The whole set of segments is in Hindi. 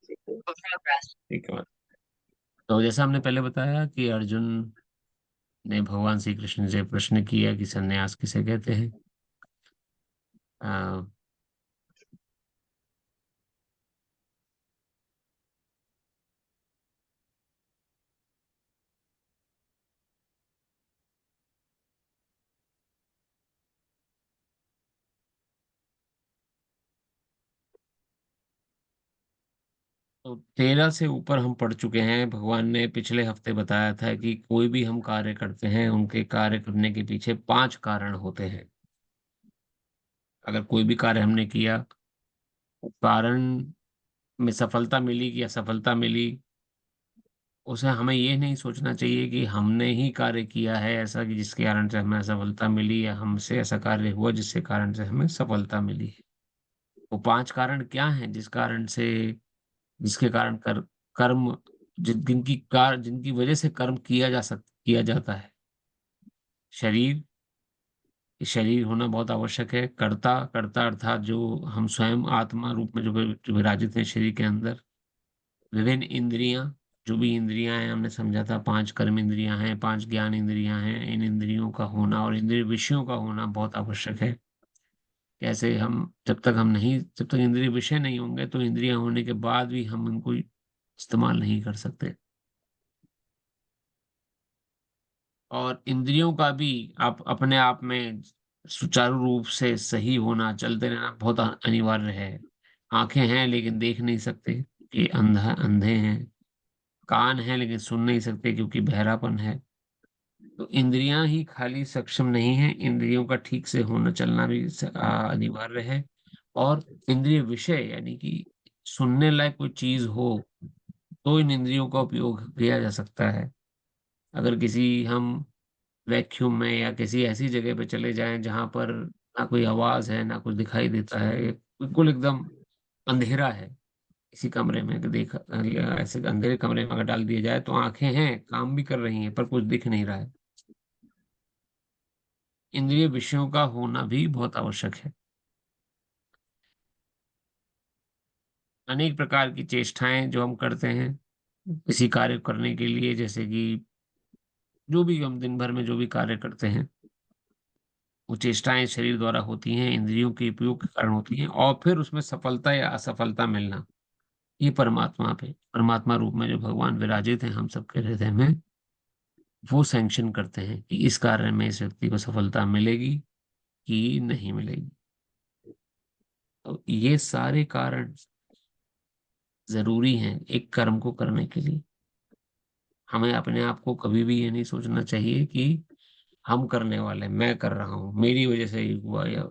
ठीक है। तो जैसा हमने पहले बताया कि अर्जुन ने भगवान श्री कृष्ण से प्रश्न किया कि सन्यास किसे कहते हैं। अ, तो 13 से ऊपर हम पढ़ चुके हैं। भगवान ने पिछले हफ्ते बताया था कि कोई भी हम कार्य करते हैं, उनके कार्य करने के पीछे 5 कारण होते हैं। अगर कोई भी कार्य हमने किया, कारण में सफलता मिली कि असफलता मिली, उसे हमें ये नहीं सोचना चाहिए कि हमने ही कार्य किया है ऐसा कि जिसके कारण से हमें असफलता मिली, या हमसे ऐसा कार्य हुआ जिसके कारण से हमें सफलता मिली है। वो 5 कारण क्या हैं जिसके कारण कर्म जिनकी वजह से कर्म किया जाता है। शरीर शरीर होना बहुत आवश्यक है। कर्ता कर्ता अर्थात जो हम स्वयं आत्मा रूप में जो विराजित हैं शरीर के अंदर। विभिन्न इंद्रियां, जो भी इंद्रियां हैं, हमने समझा था 5 कर्म इंद्रियां हैं, 5 ज्ञान इंद्रियां हैं। इन इंद्रियों का होना और इंद्रिय विषयों का होना बहुत आवश्यक है। कैसे हम जब तक इंद्रिय विषय नहीं होंगे तो इंद्रियां होने के बाद भी हम उनको इस्तेमाल नहीं कर सकते। और इंद्रियों का भी आप अपने आप में सुचारू रूप से सही होना, चलते रहना बहुत अनिवार्य है। आंखें हैं लेकिन देख नहीं सकते कि अंधे हैं। कान है लेकिन सुन नहीं सकते क्योंकि बहरापन है। तो इंद्रियां ही खाली सक्षम नहीं है, इंद्रियों का ठीक से होना चलना भी अनिवार्य है। और इंद्रिय विषय यानी कि सुनने लायक कोई चीज हो तो इन इंद्रियों का उपयोग किया जा सकता है। अगर किसी हम वैक्यूम में या किसी ऐसी जगह पे चले जाएं जहां पर ना कोई आवाज है, ना कुछ दिखाई देता है, बिल्कुल एकदम अंधेरा है, इसी कमरे में या ऐसे अंधेरे कमरे में अगर डाल दिया जाए तो आंखें हैं, काम भी कर रही हैं, पर कुछ दिख नहीं रहा है। इंद्रिय विषयों का होना भी बहुत आवश्यक है। अनेक प्रकार की चेष्टाएं जो हम करते हैं किसी कार्य करने के लिए, जैसे कि जो भी हम दिन भर में जो भी कार्य करते हैं, वो चेष्टाएं शरीर द्वारा होती हैं, इंद्रियों के उपयोग के कारण होती हैं, और फिर उसमें सफलता या असफलता मिलना, ये परमात्मा रूप में जो भगवान विराजित हैं हम सबके हृदय में, वो सैंक्शन करते हैं कि इस कार्य में इस व्यक्ति को सफलता मिलेगी कि नहीं मिलेगी। तो ये सारे कारण ज़रूरी हैं एक कर्म को करने के लिए। हमें अपने आप को कभी भी ये नहीं सोचना चाहिए कि हम करने वाले हैं, मैं कर रहा हूँ, मेरी वज़ह से ये हुआ, या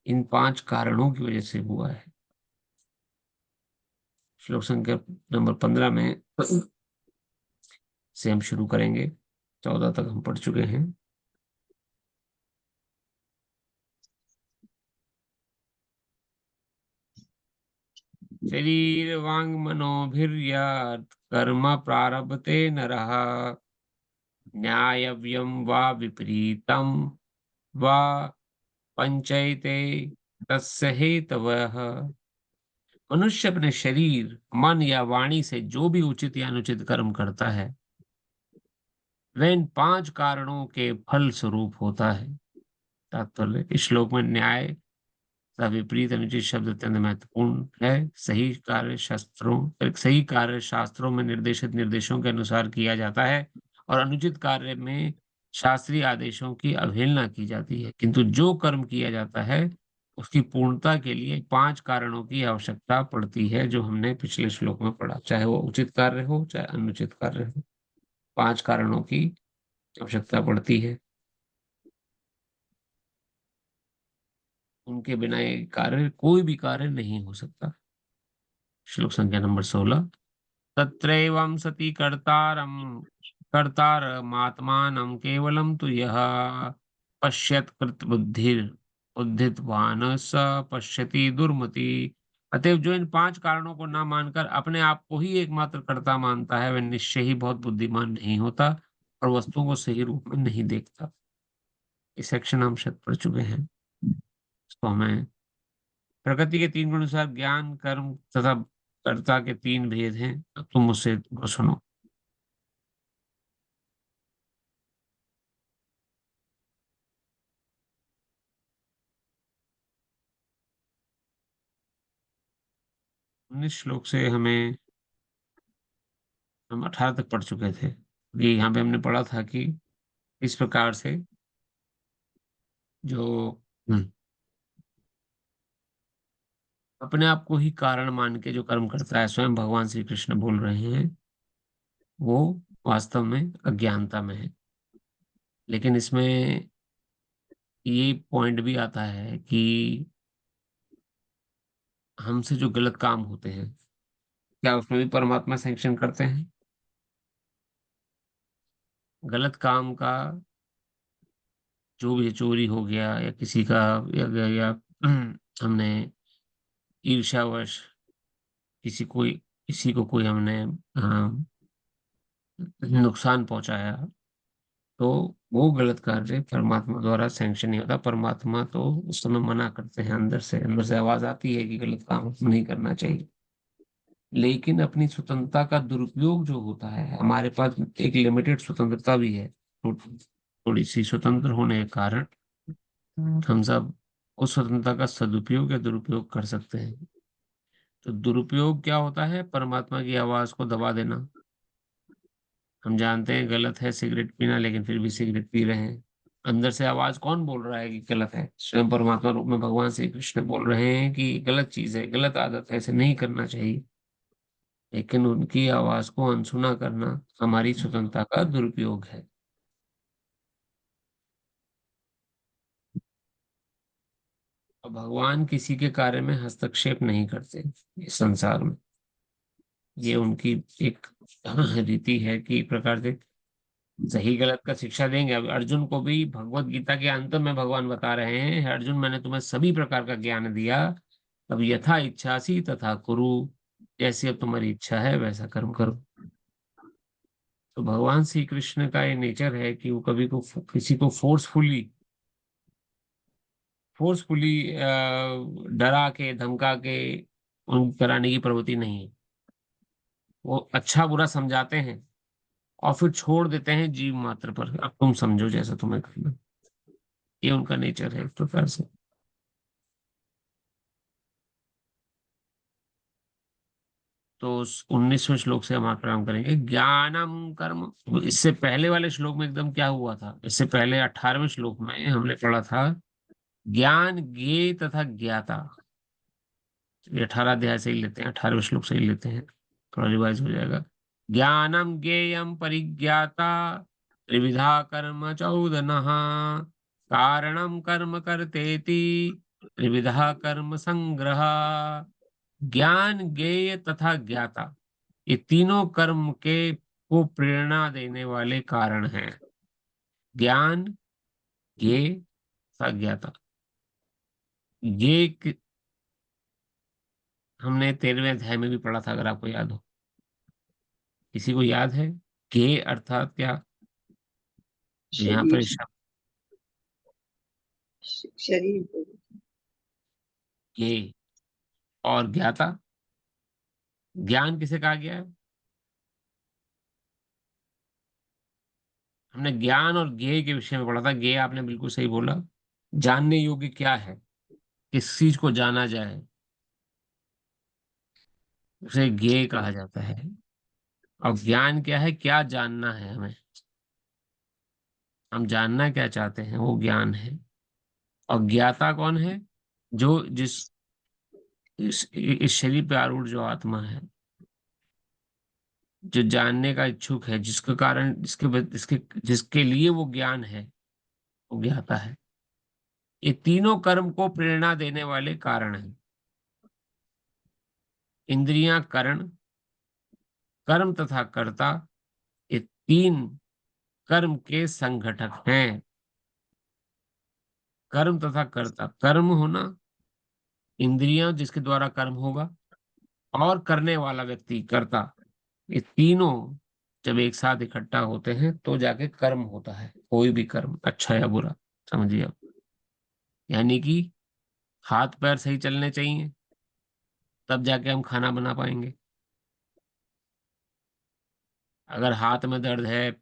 इन 5 कारणों की वज़ह से हुआ है। श्लोक संख्या नंबर 15 में से हम शुरू करेंगे। 14 तक हम पढ़ चुके हैं। शरीर वांग मनोभिर्यत् कर्म प्रारभते नरः, न्यायव्यम वा विपरीतम वा पंचैते तस्य हेतवः। मनुष्य अपने शरीर, मन या वाणी से जो भी उचित या अनुचित कर्म करता है, वह इन 5 कारणों के फल स्वरूप होता है। तात्पर्य, इस श्लोक में न्याय तथा विपरीत अनुचित शब्द अत्यंत महत्वपूर्ण है। सही कार्य शास्त्रों में निर्देशित निर्देशों के अनुसार किया जाता है, और अनुचित कार्य में शास्त्रीय आदेशों की अवहेलना की जाती है। किंतु जो कर्म किया जाता है, उसकी पूर्णता के लिए 5 कारणों की आवश्यकता पड़ती है, जो हमने पिछले श्लोक में पढ़ा। चाहे वो उचित कार्य हो, चाहे अनुचित कार्य हो, 5 कारणों की आवश्यकता पड़ती है। उनके बिना ये कोई भी कार्य नहीं हो सकता। श्लोक संख्या नंबर 16। तत्रैवं सति कर्तारमात्मानं केवलं तु यः पश्यत् कृतबुद्धिर्बुद्धित्वान् स पश्यति दुर्मति। अतएव जो इन 5 कारणों को ना मानकर अपने आप को ही एकमात्र कर्ता मानता है, वह निश्चय ही बहुत बुद्धिमान नहीं होता और वस्तुओं को सही रूप में नहीं देखता। ये सेक्शन हम शायद पढ़ चुके हैं। इसको हमें प्रकृति के 3 गुण अनुसार ज्ञान, कर्म तथा कर्ता के तीन भेद हैं। अब तुम मुझसे वो सुनो। 19 श्लोक से हम 18 तक पढ़ चुके थे। ये यहाँ पे हमने पढ़ा था कि इस प्रकार से जो हम्म, अपने आप को ही कारण मान के जो कर्म करता है, स्वयं भगवान श्री कृष्ण बोल रहे हैं, वो वास्तव में अज्ञानता में है। लेकिन इसमें ये पॉइंट भी आता है कि हमसे जो गलत काम होते हैं, क्या उसमें भी परमात्मा सैंक्शन करते हैं? गलत काम का जो भी चोरी हो गया या किसी का या हमने ईर्ष्यावश किसी को कोई हमने नुकसान पहुंचाया, तो वो गलत कार्य परमात्मा द्वारा सैंक्शन नहीं होता। परमात्मा तो उस समय मना करते हैं, अंदर से आवाज आती है कि गलत काम नहीं करना चाहिए। लेकिन अपनी स्वतंत्रता का दुरुपयोग जो होता है, हमारे पास एक लिमिटेड स्वतंत्रता भी है, थोड़ी सी स्वतंत्र होने के कारण हम सब उस स्वतंत्रता का सदुपयोग या दुरुपयोग कर सकते हैं। तो दुरुपयोग क्या होता है? परमात्मा की आवाज को दबा देना। हम जानते हैं गलत है सिगरेट पीना, लेकिन फिर भी सिगरेट पी रहे हैं। अंदर से आवाज कौन बोल रहा है कि गलत है? स्वयं परमात्मा रूप में भगवान श्री कृष्ण बोल रहे हैं कि गलत चीज है, गलत आदत है, ऐसे नहीं करना चाहिए। लेकिन उनकी आवाज को अनसुना करना हमारी स्वतंत्रता का दुरुपयोग है। और भगवान किसी के कार्य में हस्तक्षेप नहीं करते इस संसार में। ये उनकी एक रीति है कि एक प्रकार से सही गलत का शिक्षा देंगे। अब अर्जुन को भी भगवत गीता के अंत में भगवान बता रहे हैं, "हे अर्जुन, मैंने तुम्हें सभी प्रकार का ज्ञान दिया, अब यथा इच्छासी तथा कुरु।" जैसी अब तुम्हारी इच्छा है वैसा कर्म करो। तो भगवान श्री कृष्ण का ये नेचर है कि वो कभी को किसी को फोर्सफुली डरा के धमका के उन कराने की प्रवृत्ति नहीं है। वो अच्छा बुरा समझाते हैं और फिर छोड़ देते हैं जीव मात्र पर, अब तुम समझो जैसा तुम्हें करना। ये उनका नेचर है एक प्रकार से। तो 19वें श्लोक से हम आरंभ करेंगे। ज्ञानम कर्म। इससे पहले वाले श्लोक में एकदम क्या हुआ था? इससे पहले 18वें श्लोक में हमने पढ़ा था ज्ञान ज्ञेय तथा ज्ञाता। ये 18 अध्याय से ही लेते हैं, 18वें श्लोक से ही लेते हैं, थोड़ा रिवाइज हो जाएगा। ज्ञानम ज्ञेयम परिज्ञाता त्रिविधा कर्म चौदनः कारणम कर्म कर्तेति त्रिविधा कर्म संग्रह। ज्ञान ज्ञेय तथा ज्ञाता, ये तीनों कर्म के को प्रेरणा देने वाले कारण हैं। ज्ञान, ज्ञेय तथा ज्ञाता। ये हमने 13वें अध्याय में भी पढ़ा था, अगर आपको याद हो। किसी को याद है? ज्ञेय अर्थात क्या? जो यहाँ पर शरीर। शब्द शरीर को। ज्ञेय और ज्ञाता। ज्ञान किसे कहा गया है? हमने ज्ञान और ज्ञेय के विषय में पढ़ा था। ज्ञेय आपने बिल्कुल सही बोला। जानने योग्य क्या है, किस चीज को जाना जाए, उसे ज्ञेय कहा जाता है। और ज्ञान क्या है? क्या जानना है हमें, हम जानना क्या चाहते हैं, वो ज्ञान है। और ज्ञाता कौन है? जो जिस इस शरीर पे आरूढ़ जो आत्मा है, जो जानने का इच्छुक है, जिसके कारण जिसके लिए वो ज्ञान है, वो ज्ञाता है। ये तीनों कर्म को प्रेरणा देने वाले कारण हैं। इंद्रियां, करण, कर्म तथा कर्ता, ये तीन कर्म के संघटक हैं। कर्म तथा कर्ता, कर्म होना, इंद्रियां जिसके द्वारा कर्म होगा, और करने वाला व्यक्ति कर्ता, ये तीनों जब एक साथ इकट्ठा होते हैं तो जाके कर्म होता है। कोई भी कर्म, अच्छा या बुरा, समझिए आप। यानी कि हाथ पैर सही चलने चाहिए तब जाके हम खाना बना पाएंगे। अगर हाथ में दर्द है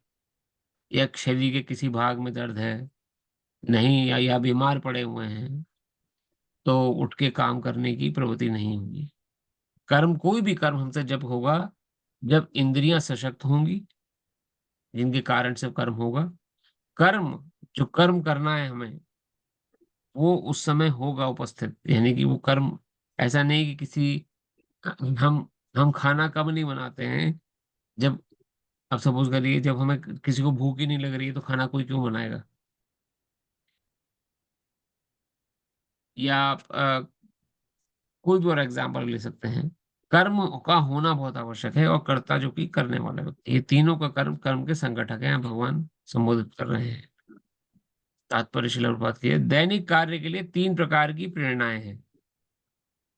या शरीर के किसी भाग में दर्द है, नहीं, या बीमार पड़े हुए हैं, तो उठ के काम करने की प्रवृत्ति नहीं होगी। कर्म, कोई भी कर्म हमसे जब होगा, जब इंद्रियां सशक्त होंगी, जिनके कारण से कर्म होगा। कर्म, जो कर्म करना है हमें, वो उस समय होगा उपस्थित, यानी कि वो कर्म, ऐसा नहीं कि किसी, हम हम खाना कब नहीं बनाते हैं, जब, अब सपोज करिए जब हमें किसी को भूख ही नहीं लग रही है तो खाना कोई क्यों बनाएगा? या आप कोई भी और एग्जाम्पल ले सकते हैं। कर्म का होना बहुत आवश्यक है, और कर्ता जो कि करने वाला व्यक्ति, ये तीनों का कर्म, कर्म के संगठक हैं, भगवान संबोधित कर रहे हैं। तात्पर्य शिला प्रभुपाद की है, दैनिक कार्य के लिए तीन प्रकार की प्रेरणाएं हैं।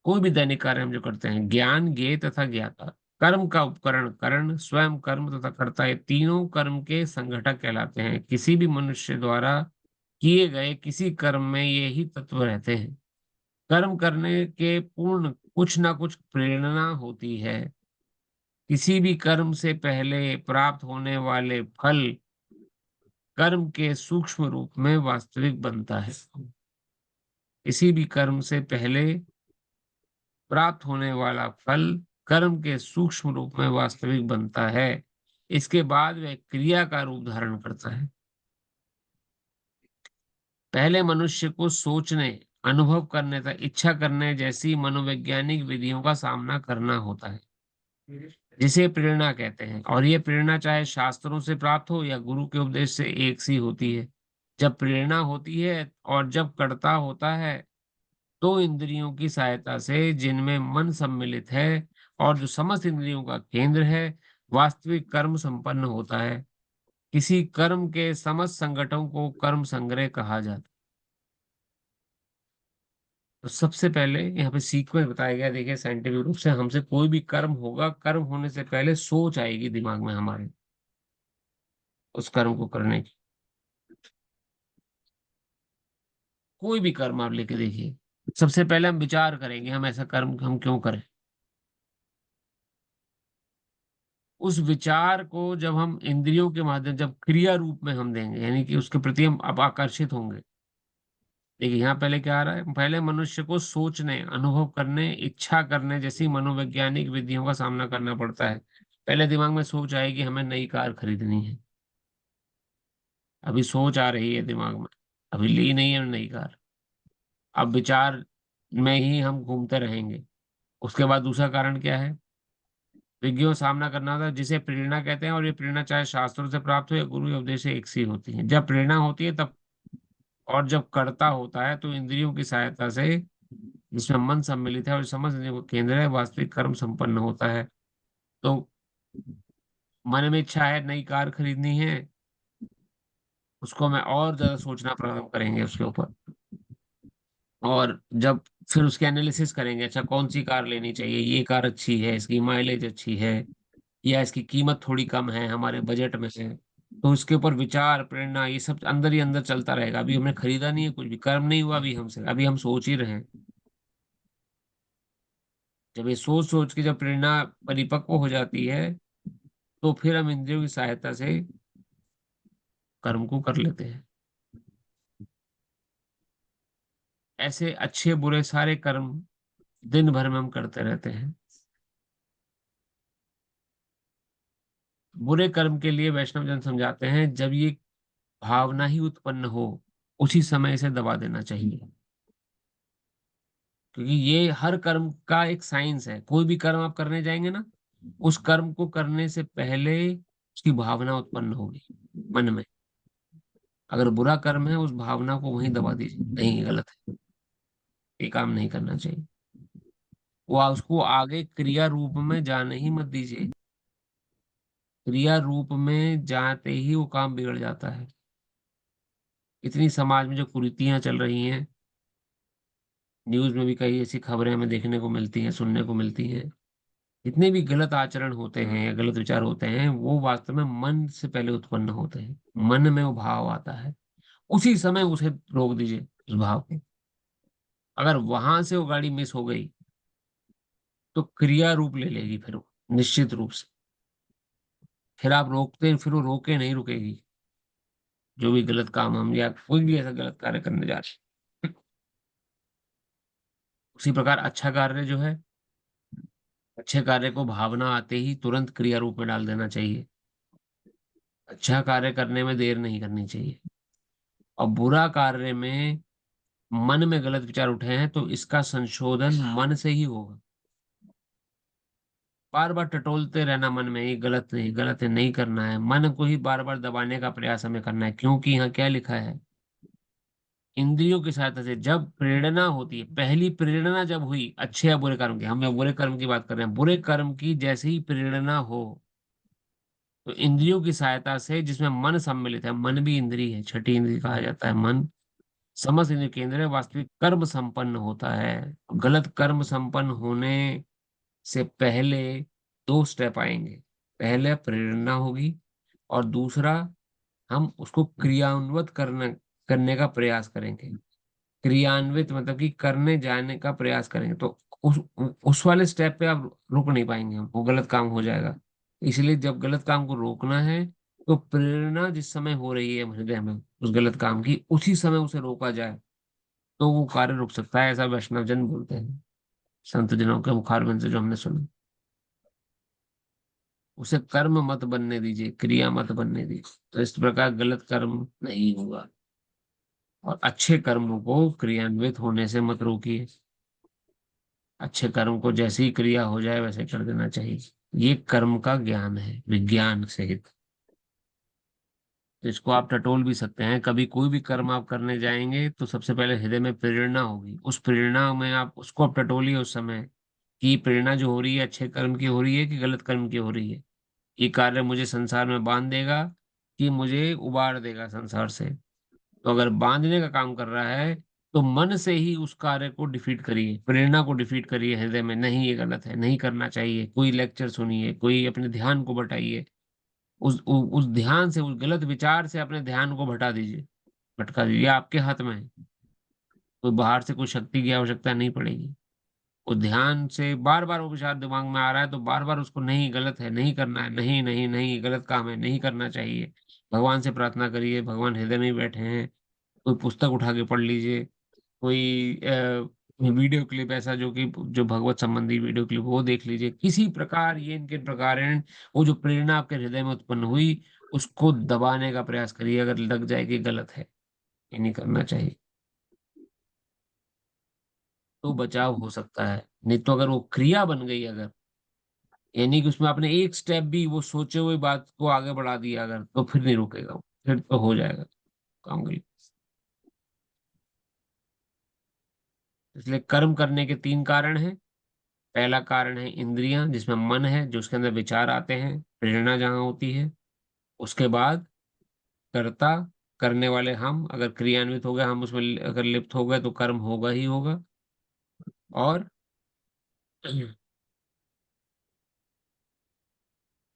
कोई भी दैनिक कार्य हम जो करते हैं, ज्ञान, ज्ञेय तथा ज्ञाता। कर्म का उपकरण करण, स्वयं कर्म तथा कर्ता, ये तीनों कर्म के संगठक कहलाते हैं। किसी भी मनुष्य द्वारा किए गए किसी कर्म में ये ही तत्व रहते हैं। कर्म करने के पूर्ण कुछ ना कुछ प्रेरणा होती है। किसी भी कर्म से पहले प्राप्त होने वाले फल कर्म के सूक्ष्म रूप में वास्तविक बनता है। किसी भी कर्म से पहले प्राप्त होने वाला फल कर्म के सूक्ष्म रूप में वास्तविक बनता है। इसके बाद वह क्रिया का रूप धारण करता है। पहले मनुष्य को सोचने, अनुभव करने तथा इच्छा करने जैसी मनोवैज्ञानिक विधियों का सामना करना होता है, जिसे प्रेरणा कहते हैं। और ये प्रेरणा चाहे शास्त्रों से प्राप्त हो या गुरु के उपदेश से, एक सी होती है। जब प्रेरणा होती है और जब कर्ता होता है, तो इंद्रियों की सहायता से, जिनमें मन सम्मिलित है और जो समस्त इंद्रियों का केंद्र है, वास्तविक कर्म संपन्न होता है। किसी कर्म के समस्त संगठन को कर्म संग्रह कहा जाता है। तो सबसे पहले यहाँ पे सीक्वेंस बताया गया, देखिए साइंटिफिक रूप से, हमसे कोई भी कर्म होगा, कर्म होने से पहले सोच आएगी दिमाग में हमारे, उस कर्म को करने की। कोई भी कर्म आप लेके देखिए, सबसे पहले हम विचार करेंगे हम ऐसा कर्म हम क्यों करें। उस विचार को जब हम इंद्रियों के माध्यम, जब क्रिया रूप में हम देंगे, यानी कि उसके प्रति हम अब आकर्षित होंगे। देखिए यहाँ पहले क्या आ रहा है, पहले मनुष्य को सोचने, अनुभव करने, इच्छा करने जैसी मनोवैज्ञानिक विधियों का सामना करना पड़ता है। पहले दिमाग में सोच आएगी हमें नई कार खरीदनी है, अभी सोच आ रही है दिमाग में, अभी ली नहीं है नई कार। अब विचार में ही हम घूमते रहेंगे। उसके बाद दूसरा कारण क्या है, विज्ञों सामना करना था, जिसे प्रेरणा कहते हैं। और ये प्रेरणा चाहे शास्त्रों से प्राप्त हो या गुरु या उपदेश से, एक सी होती है। जब प्रेरणा होती है तब, और जब कर्ता होता है, तो इंद्रियों की सहायता से, जिसमें मन सम्मिलित है और समझ इंद्रियों का केंद्र है, वास्तविक कर्म संपन्न होता है। तो मन में इच्छा है, नई कार खरीदनी है, उसको मैं और ज्यादा सोचना प्रारंभ करेंगे उसके ऊपर। और जब फिर उसके एनालिसिस करेंगे, अच्छा कौन सी कार लेनी चाहिए, ये कार अच्छी है, इसकी माइलेज अच्छी है, या इसकी कीमत थोड़ी कम है, हमारे बजट में से। तो इसके ऊपर विचार, प्रेरणा, ये सब अंदर ही अंदर चलता रहेगा। अभी हमने खरीदा नहीं है, कुछ भी कर्म नहीं हुआ अभी हमसे, अभी हम सोच ही रहे हैं। जब ये सोच सोच के जब प्रेरणा परिपक्व हो जाती है, तो फिर हम इंद्रियों की सहायता से कर्म को कर लेते हैं। ऐसे अच्छे बुरे सारे कर्म दिन भर में हम करते रहते हैं। बुरे कर्म के लिए वैष्णव जन समझाते हैं, जब ये भावना ही उत्पन्न हो, उसी समय इसे दबा देना चाहिए। क्योंकि ये हर कर्म का एक साइंस है। कोई भी कर्म आप करने जाएंगे ना, उस कर्म को करने से पहले उसकी भावना उत्पन्न होगी मन में। अगर बुरा कर्म है, उस भावना को वहीं दबा दीजिए, नहीं ये गलत है, ये काम नहीं करना चाहिए। वो उसको आगे क्रिया रूप में जाने ही मत दीजिए। क्रिया रूप में जाते ही वो काम बिगड़ जाता है। इतनी समाज में जो कुरीतियां चल रही हैं, न्यूज में भी कई ऐसी खबरें हमें देखने को मिलती हैं, सुनने को मिलती हैं। जितने भी गलत आचरण होते हैं या गलत विचार होते हैं, वो वास्तव में मन से पहले उत्पन्न होते हैं। मन में वो भाव आता है, उसी समय उसे रोक दीजिए उस भाव को। अगर वहां से वो गाड़ी मिस हो गई, तो क्रिया रूप ले लेगी फिर वो, निश्चित रूप से। फिर आप रोकते, फिर वो रोके नहीं रुकेगी, जो भी गलत काम हम या कोई भी ऐसा गलत कार्य करने जा रहे हैं। उसी प्रकार अच्छा कार्य जो है, अच्छे कार्य को भावना आते ही तुरंत क्रिया रूप में डाल देना चाहिए। अच्छा कार्य करने में देर नहीं करनी चाहिए। और बुरा कार्य में मन में गलत विचार उठे हैं तो इसका संशोधन मन से ही होगा। बार बार टटोलते रहना मन में, ये गलत नहीं, गलत है, नहीं करना है, मन को ही बार बार दबाने का प्रयास हमें करना है, क्योंकि यहाँ क्या लिखा है, इंद्रियों की सहायता से जब प्रेरणा होती है, पहली प्रेरणा जब हुई अच्छे या बुरे कर्म की, हम यहाँ बुरे कर्म की बात कर रहे हैं, बुरे कर्म की जैसे ही प्रेरणा हो, तो इंद्रियों की सहायता से, जिसमें मन सम्मिलित है, मन भी इंद्रिय है, छठी इंद्रिय कहा जाता है मन, समस्त इंद्रिय केंद्र है, वास्तविक कर्म संपन्न होता है। गलत कर्म संपन्न होने से पहले दो स्टेप आएंगे। पहले प्रेरणा होगी, और दूसरा हम उसको क्रियान्वित करने का प्रयास करेंगे। क्रियान्वित मतलब कि करने जाने का प्रयास करेंगे, तो उस वाले स्टेप पे आप रुक नहीं पाएंगे, हम वो गलत काम हो जाएगा। इसलिए जब गलत काम को रोकना है, तो प्रेरणा जिस समय हो रही है हृदय में उस गलत काम की, उसी समय उसे रोका जाए, तो वो कार्य रुक सकता है, ऐसा वैष्णव जन बोलते हैं, संत जनों के मुखारबिंद से जो हमने सुना। उसे कर्म मत बनने दीजिए, क्रिया मत बनने दीजिए, तो इस प्रकार गलत कर्म नहीं होगा। और अच्छे कर्मों को क्रियान्वित होने से मत रोकिए। अच्छे कर्म को जैसे ही क्रिया हो जाए वैसे कर देना चाहिए। ये कर्म का ज्ञान है, विज्ञान सहित। तो इसको आप टटोल भी सकते हैं। कभी कोई भी कर्म आप करने जाएंगे तो सबसे पहले हृदय में प्रेरणा होगी, उस प्रेरणा में आप उसको आप टटोलिए उस समय, कि प्रेरणा जो हो रही है अच्छे कर्म की हो रही है कि गलत कर्म की हो रही है। ये कार्य मुझे संसार में बांध देगा कि मुझे उबार देगा संसार से। तो अगर बांधने का काम कर रहा है, तो मन से ही उस कार्य को डिफीट करिए, प्रेरणा को डिफीट करिए हृदय में, नहीं ये गलत है, नहीं करना चाहिए। कोई लेक्चर सुनिए, कोई अपने ध्यान को बटाइए, उस ध्यान से, उस गलत विचार से अपने ध्यान को भटा दीजिए, भटका दीजिए। ये आपके हाथ में है, कोई बाहर से कोई शक्ति की आवश्यकता नहीं पड़ेगी। वो ध्यान से बार बार वो विचार दिमाग में आ रहा है, तो बार बार उसको, नहीं गलत है, नहीं करना है, नहीं नहीं नहीं गलत काम है, नहीं करना चाहिए। भगवान से प्रार्थना करिए, भगवान हृदय में ही बैठे हैं। कोई पुस्तक उठा के पढ़ लीजिए, कोई वीडियो क्लिप ऐसा जो कि जो भगवत संबंधी वीडियो क्लिप, वो देख लीजिए। किसी प्रकार ये इनके प्रकार वो जो प्रेरणा आपके हृदय में उत्पन्न हुई, उसको दबाने का प्रयास करिए। अगर लग जाए कि गलत है, ये नहीं करना चाहिए, तो बचाव हो सकता है। नहीं तो अगर वो क्रिया बन गई, अगर यानी कि उसमें आपने एक स्टेप भी वो सोचे हुए बात को आगे बढ़ा दिया अगर, तो फिर नहीं रुकेगा वो, फिर तो हो जाएगा काम गलत। इसलिए कर्म करने के तीन कारण हैं। पहला कारण है इंद्रियां, जिसमें मन है, जो उसके अंदर विचार आते हैं, प्रेरणा जहां होती है। उसके बाद कर्ता, करने वाले हम, अगर क्रियान्वित हो गए, हम उसमें अगर लिप्त हो गए, तो कर्म होगा ही होगा। और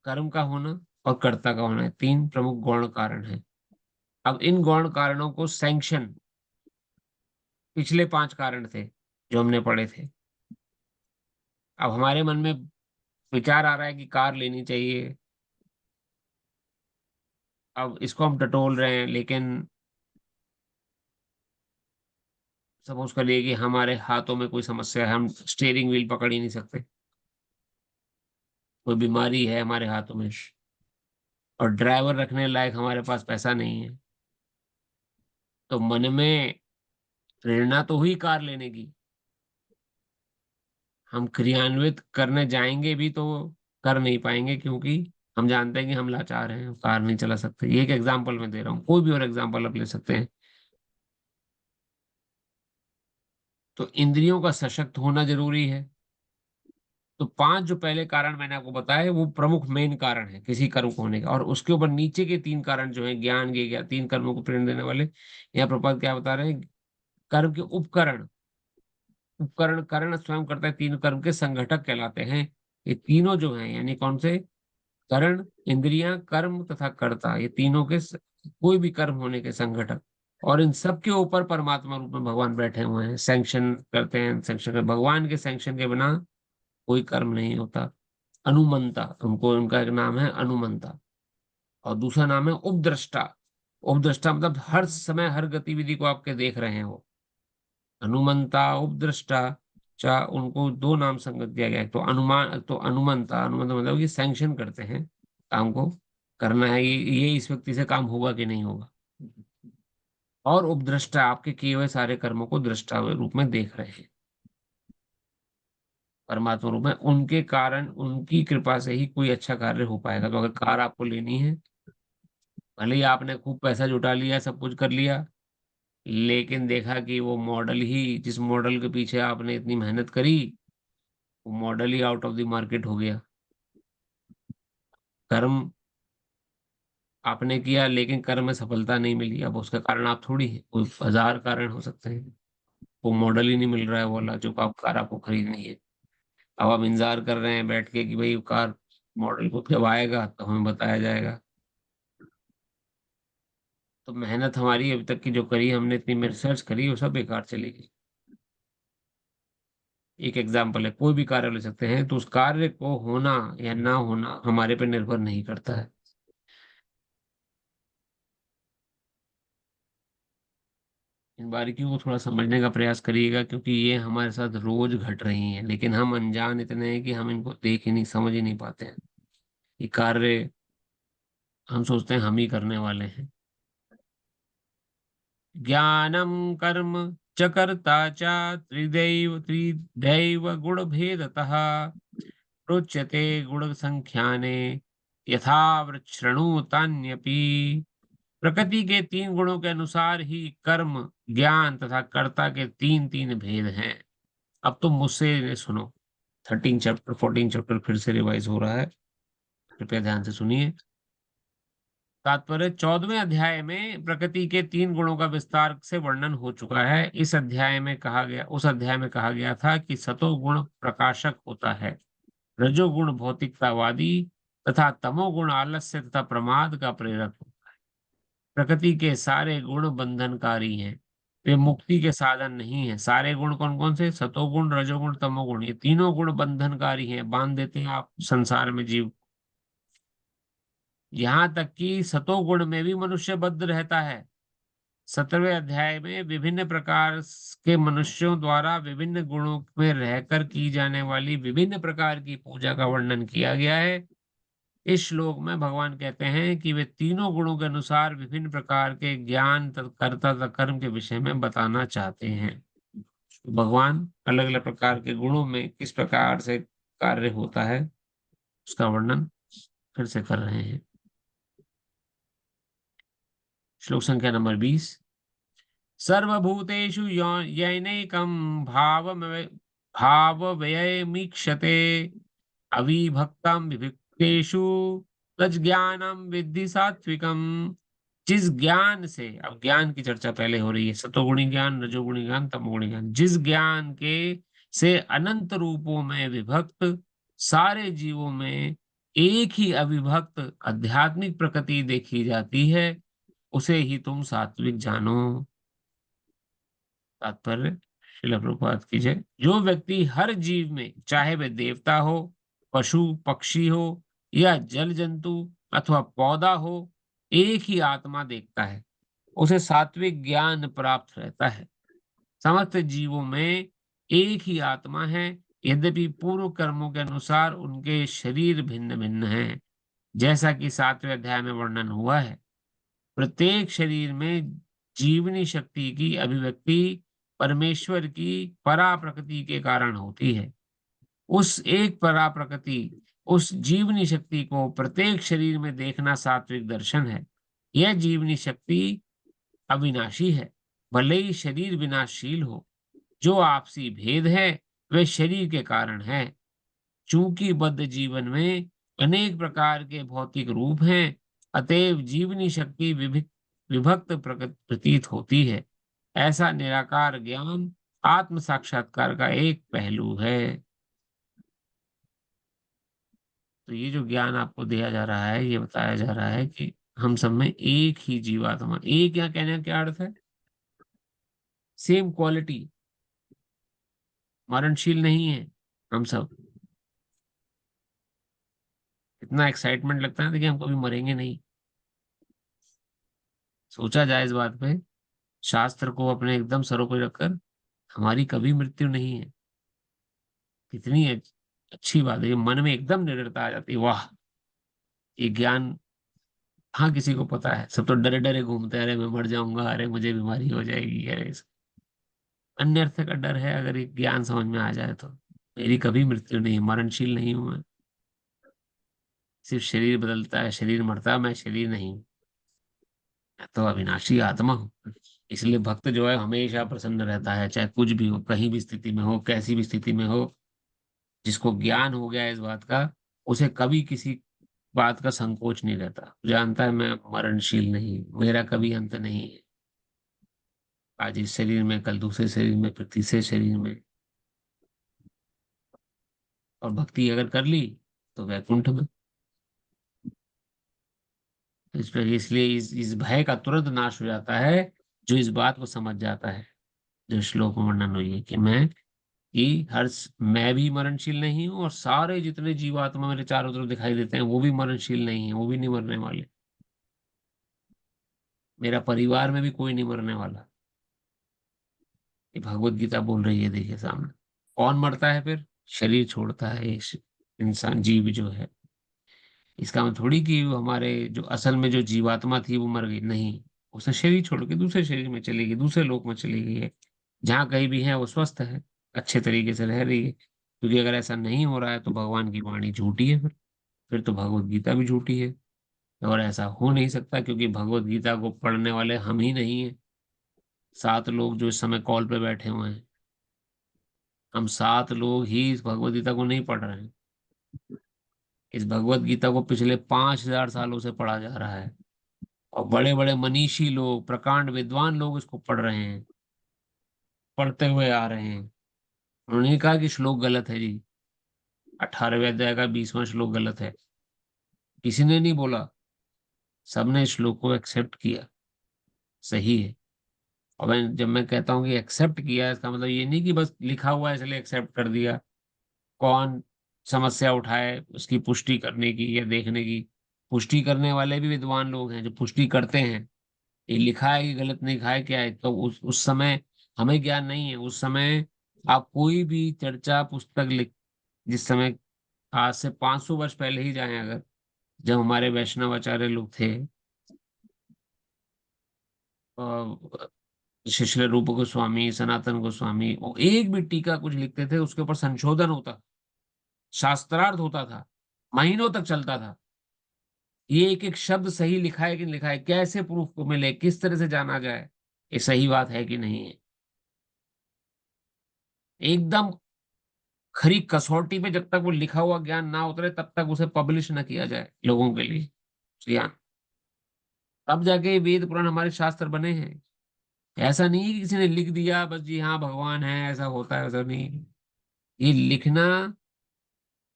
कर्म का होना और कर्ता का होना है, तीन प्रमुख गौण कारण है। अब इन गौण कारणों को सैंक्शन, पिछले पांच कारण थे जो हमने पढ़े थे। अब हमारे मन में विचार आ रहा है कि कार लेनी चाहिए, अब इसको हम टटोल रहे हैं, लेकिन सपोज करिए कि हमारे हाथों में कोई समस्या है, हम स्टीयरिंग व्हील पकड़ ही नहीं सकते, कोई बीमारी है हमारे हाथों में, और ड्राइवर रखने लायक हमारे पास पैसा नहीं है। तो मन में प्रेरणा तो हुई कार लेने की, हम क्रियान्वित करने जाएंगे भी तो कर नहीं पाएंगे, क्योंकि हम जानते हैं कि हम लाचार हैं, कार नहीं चला सकते। ये एक एग्जाम्पल मैं दे रहा हूँ, कोई भी और एग्जाम्पल आप ले सकते हैं। तो इंद्रियों का सशक्त होना जरूरी है। तो पांच जो पहले कारण मैंने आपको बताए, वो प्रमुख मेन कारण है किसी कर्म को होने का, और उसके ऊपर नीचे के तीन कारण जो है, ज्ञान के ज्ञान, तीन कर्मों को प्रेरणा देने वाले, यहाँ प्रपात क्या बता रहे हैं, कर्म के उपकरण, उपकरण करण स्वयं करता है, तीन कर्म के संघटक कहलाते हैं। ये तीनों जो हैं, यानी कौन से, करण, इंद्रियां, कर्म तथा कर्ता, ये तीनों के कोई भी कर्म होने के संघटक। और इन सब के ऊपर परमात्मा रूप में भगवान बैठे हुए हैं, सैंक्शन करते हैं, सैंक्शन कर, भगवान के सैंक्शन के बिना कोई कर्म नहीं होता। अनुमंता, उनको उनका एक नाम है अनुमंता। और दूसरा नाम है उपद्रष्टा। उपद्रष्टा मतलब हर समय हर गतिविधि को आपके देख रहे हैं वो। अनुमंता, उपद्रष्टा। उनको दो नाम संगत दिया गया है। तो अनुमान, तो अनुमंता, अनुमंता मतलब कि सैंक्शन करते हैं काम को, करना है ये इस व्यक्ति से काम होगा कि नहीं होगा। और उपद्रष्टा आपके किए हुए सारे कर्मों को दृष्टा रूप में देख रहे हैं, परमात्मा रूप में। उनके कारण, उनकी कृपा से ही कोई अच्छा कार्य हो पाएगा। तो अगर कार आपको लेनी है, भले ही आपने खूब पैसा जुटा लिया, सब कुछ कर लिया, लेकिन देखा कि वो मॉडल ही, जिस मॉडल के पीछे आपने इतनी मेहनत करी, वो model he out of the market हो गया। कर्म आपने किया, लेकिन कर्म में सफलता नहीं मिली। अब उसका कारण आप थोड़ी है, कोई हजार कारण हो सकते हैं। वो मॉडल ही नहीं मिल रहा है वो वाला जो आप कार आपको खरीदनी है। अब आप इंतजार कर रहे हैं बैठ के कि भाई कार मॉडल को जब आएगा तो हमें बताया जाएगा। तो मेहनत हमारी अभी तक की जो करी, हमने इतनी रिसर्च करी, वो सब बेकार चली गई। एक एग्जाम्पल है, कोई भी कार्य ले सकते हैं, तो उस कार्य को होना या ना होना हमारे पे निर्भर नहीं करता है। इन बारीकियों को थोड़ा समझने का प्रयास करिएगा, क्योंकि ये हमारे साथ रोज घट रही हैं, लेकिन हम अनजान इतने हैं कि हम इनको देख ही नहीं, समझ ही नहीं पाते हैं। ये कार्य हम सोचते हैं हम ही करने वाले हैं। ज्ञानम कर्म च कर्ता च त्रिदैव गुण भेदतः प्रोच्यते गुण संख्याने यथा वृक्षणुतान्यपि। प्रकृति के तीन गुणों के अनुसार ही कर्म, ज्ञान तथा कर्ता के तीन तीन भेद हैं। अब तुम मुझसे सुनो। 13 चैप्टर 14 चैप्टर फिर से रिवाइज हो रहा है, कृपया ध्यान से सुनिए। तात्पर्य 14वें अध्याय में प्रकृति के तीन गुणों का विस्तार से वर्णन हो चुका है। उस अध्याय में कहा गया था कि सतोगुण प्रकाशक होता है, रजोगुण भौतिकतावादी तथा तमोगुण आलस्य तथा प्रमाद का प्रेरक होता है। प्रकृति के सारे गुण बंधनकारी हैं, वे मुक्ति के साधन नहीं है। सारे गुण कौन कौन से? सतोगुण, रजोगुण, तमोगुण, ये तीनों गुण बंधनकारी हैं, बांध देते हैं आप संसार में जीव। यहाँ तक कि सतोगुण में भी मनुष्य बद्ध रहता है। 17वें अध्याय में विभिन्न प्रकार के मनुष्यों द्वारा विभिन्न गुणों में रहकर की जाने वाली विभिन्न प्रकार की पूजा का वर्णन किया गया है। इस श्लोक में भगवान कहते हैं कि वे तीनों गुणों के अनुसार विभिन्न प्रकार के ज्ञान कर्ता तथा कर्म के विषय में बताना चाहते हैं। तो भगवान अलग अलग प्रकार के गुणों में किस प्रकार से कार्य होता है, उसका वर्णन फिर से कर रहे हैं। श्लोक संख्या नंबर 20। सर्वभूतेषु यैनैकं भावव्ययमीक्षते अविभक्तं विभक्तेषु तज्ज्ञानं विद्धि सात्विकम्। जिस ज्ञान से, अब ज्ञान की चर्चा पहले हो रही है, सतोगुणी ज्ञान, रजोगुणी ज्ञान, तमोगुणी ज्ञान, जिस ज्ञान के से अनंत रूपों में विभक्त सारे जीवों में एक ही अविभक्त आध्यात्मिक प्रकृति देखी जाती है, उसे ही तुम सात्विक जानो। तात्पर्य, श्रील प्रभुपाद की जय। जो व्यक्ति हर जीव में, चाहे वह देवता हो, पशु पक्षी हो या जल जंतु अथवा पौधा हो, एक ही आत्मा देखता है, उसे सात्विक ज्ञान प्राप्त रहता है। समस्त जीवों में एक ही आत्मा है, यद्यपि पूर्व कर्मों के अनुसार उनके शरीर भिन्न भिन्न हैं, जैसा कि 7वें अध्याय में वर्णन हुआ है। प्रत्येक शरीर में जीवनी शक्ति की अभिव्यक्ति परमेश्वर की परा प्रकृति के कारण होती है। उस एक परा प्रकृति, उस जीवनी शक्ति को प्रत्येक शरीर में देखना सात्विक दर्शन है। यह जीवनी शक्ति अविनाशी है, भले ही शरीर विनाशशील हो। जो आपसी भेद है वे शरीर के कारण है। चूंकि बद्ध जीवन में अनेक प्रकार के भौतिक रूप हैं, अतएव जीवनी शक्ति विभक्त प्रतीत होती है। ऐसा निराकार ज्ञान आत्म साक्षात्कार का एक पहलू है। तो ये जो ज्ञान आपको दिया जा रहा है, ये बताया जा रहा है कि हम सब में एक ही जीवात्मा, एक, यहाँ कहने का क्या अर्थ है? सेम क्वालिटी, मरणशील नहीं है हम सब। इतना एक्साइटमेंट लगता है ना कि हम कभी मरेंगे नहीं। सोचा जाए इस बात पे, शास्त्र को अपने एकदम सरों पर रखकर, हमारी कभी मृत्यु नहीं है। कितनी अच्छी बात है, ये मन में एकदम निडरता आ जाती है, वाह। ये ज्ञान, हाँ किसी को पता है, सब तो डरे डरे घूमते हैं, अरे मैं मर जाऊंगा, अरे मुझे बीमारी हो जाएगी, अरे अन्य अर्थ का डर है। अगर ये ज्ञान समझ में आ जाए तो मेरी कभी मृत्यु नहीं, मरणशील नहीं हूं मैं। सिर्फ शरीर बदलता है, शरीर मरता है, मैं शरीर नहीं हूं। मैं तो अविनाशी आत्मा हूँ। इसलिए भक्त जो है हमेशा प्रसन्न रहता है, चाहे कुछ भी हो, कहीं भी स्थिति में हो, कैसी भी स्थिति में हो। जिसको ज्ञान हो गया है इस बात का, उसे कभी किसी बात का संकोच नहीं रहता। जानता है मैं मरणशील नहीं, मेरा कभी अंत नहीं है। आज इस शरीर में, कल दूसरे शरीर में, फिर तीसरे शरीर में। और भक्ति अगर कर ली तो वैकुंठ में। इसलिए इस भय का तुरंत नाश हो जाता है, जो इस बात को समझ जाता है। जो श्लोक में वर्णन हुई है कि मैं भी मरणशील नहीं हूं, और सारे जितने जीवात्मा मेरे चारों तरफ दिखाई देते हैं वो भी मरणशील नहीं है, वो भी नहीं मरने वाले। मेरा परिवार में भी कोई नहीं मरने वाला। ये भगवत गीता बोल रही है, देखिए सामने। कौन मरता है फिर? शरीर छोड़ता है ये इंसान, जीव जो है। इसका मतलब थोड़ी कि वो हमारे जो असल में जो जीवात्मा थी वो मर गई, नहीं। उसने शरीर छोड़ के दूसरे शरीर में चली गई, दूसरे लोक में चली गई है। जहाँ कहीं भी है वो स्वस्थ है, अच्छे तरीके से रह रही है। क्योंकि अगर ऐसा नहीं हो रहा है तो भगवान की वाणी झूठी है फिर तो भगवत गीता भी झूठी है। और ऐसा हो नहीं सकता, क्योंकि भगवत गीता को पढ़ने वाले हम ही नहीं है। 7 लोग जो इस समय कॉल पे बैठे हुए हैं, हम 7 लोग ही इस भगवत गीता को नहीं पढ़ रहे हैं। इस भगवत गीता को पिछले 5,000 सालों से पढ़ा जा रहा है, और बड़े बड़े मनीषी लोग, प्रकांड विद्वान लोग इसको पढ़ रहे हैं, पढ़ते हुए आ रहे हैं। उन्होंने नहीं कहा कि श्लोक गलत है जी, 18वें अध्याय का 20वां श्लोक गलत है, किसी ने नहीं बोला। सबने इस श्लोक को एक्सेप्ट किया, सही है। और जब मैं कहता हूँ कि एक्सेप्ट किया, इसका मतलब ये नहीं कि बस लिखा हुआ है इसलिए एक्सेप्ट कर दिया। कौन समस्या उठाए उसकी पुष्टि करने की या देखने की? पुष्टि करने वाले भी विद्वान लोग हैं जो पुष्टि करते हैं। ये लिखा है कि गलत, नहीं लिखा है क्या है, तो उस समय हमें ज्ञान नहीं है। उस समय आप कोई भी चर्चा पुस्तक लिख, जिस समय आज से 500 वर्ष पहले ही जाएं अगर, जब हमारे वैष्णव आचार्य लोग थे, शिश्न रूप गोस्वामी, सनातन गोस्वामी, वो एक भी टीका कुछ लिखते थे उसके ऊपर संशोधन होता, शास्त्रार्थ होता था, महीनों तक चलता था। ये एक एक शब्द सही लिखा है कि नहीं लिखा है, कैसे प्रूफ को मिले, किस तरह से जाना जाए ये सही बात है कि नहीं है। एकदम खरी कसौटी पे जब तक वो लिखा हुआ ज्ञान ना उतरे तब तक उसे पब्लिश ना किया जाए लोगों के लिए ज्ञान। तब जाके ये वेद पुराण हमारे शास्त्र बने हैं। ऐसा नहीं है कि किसी ने लिख दिया बस जी हाँ भगवान है, ऐसा होता है, ऐसा नहीं। ये लिखना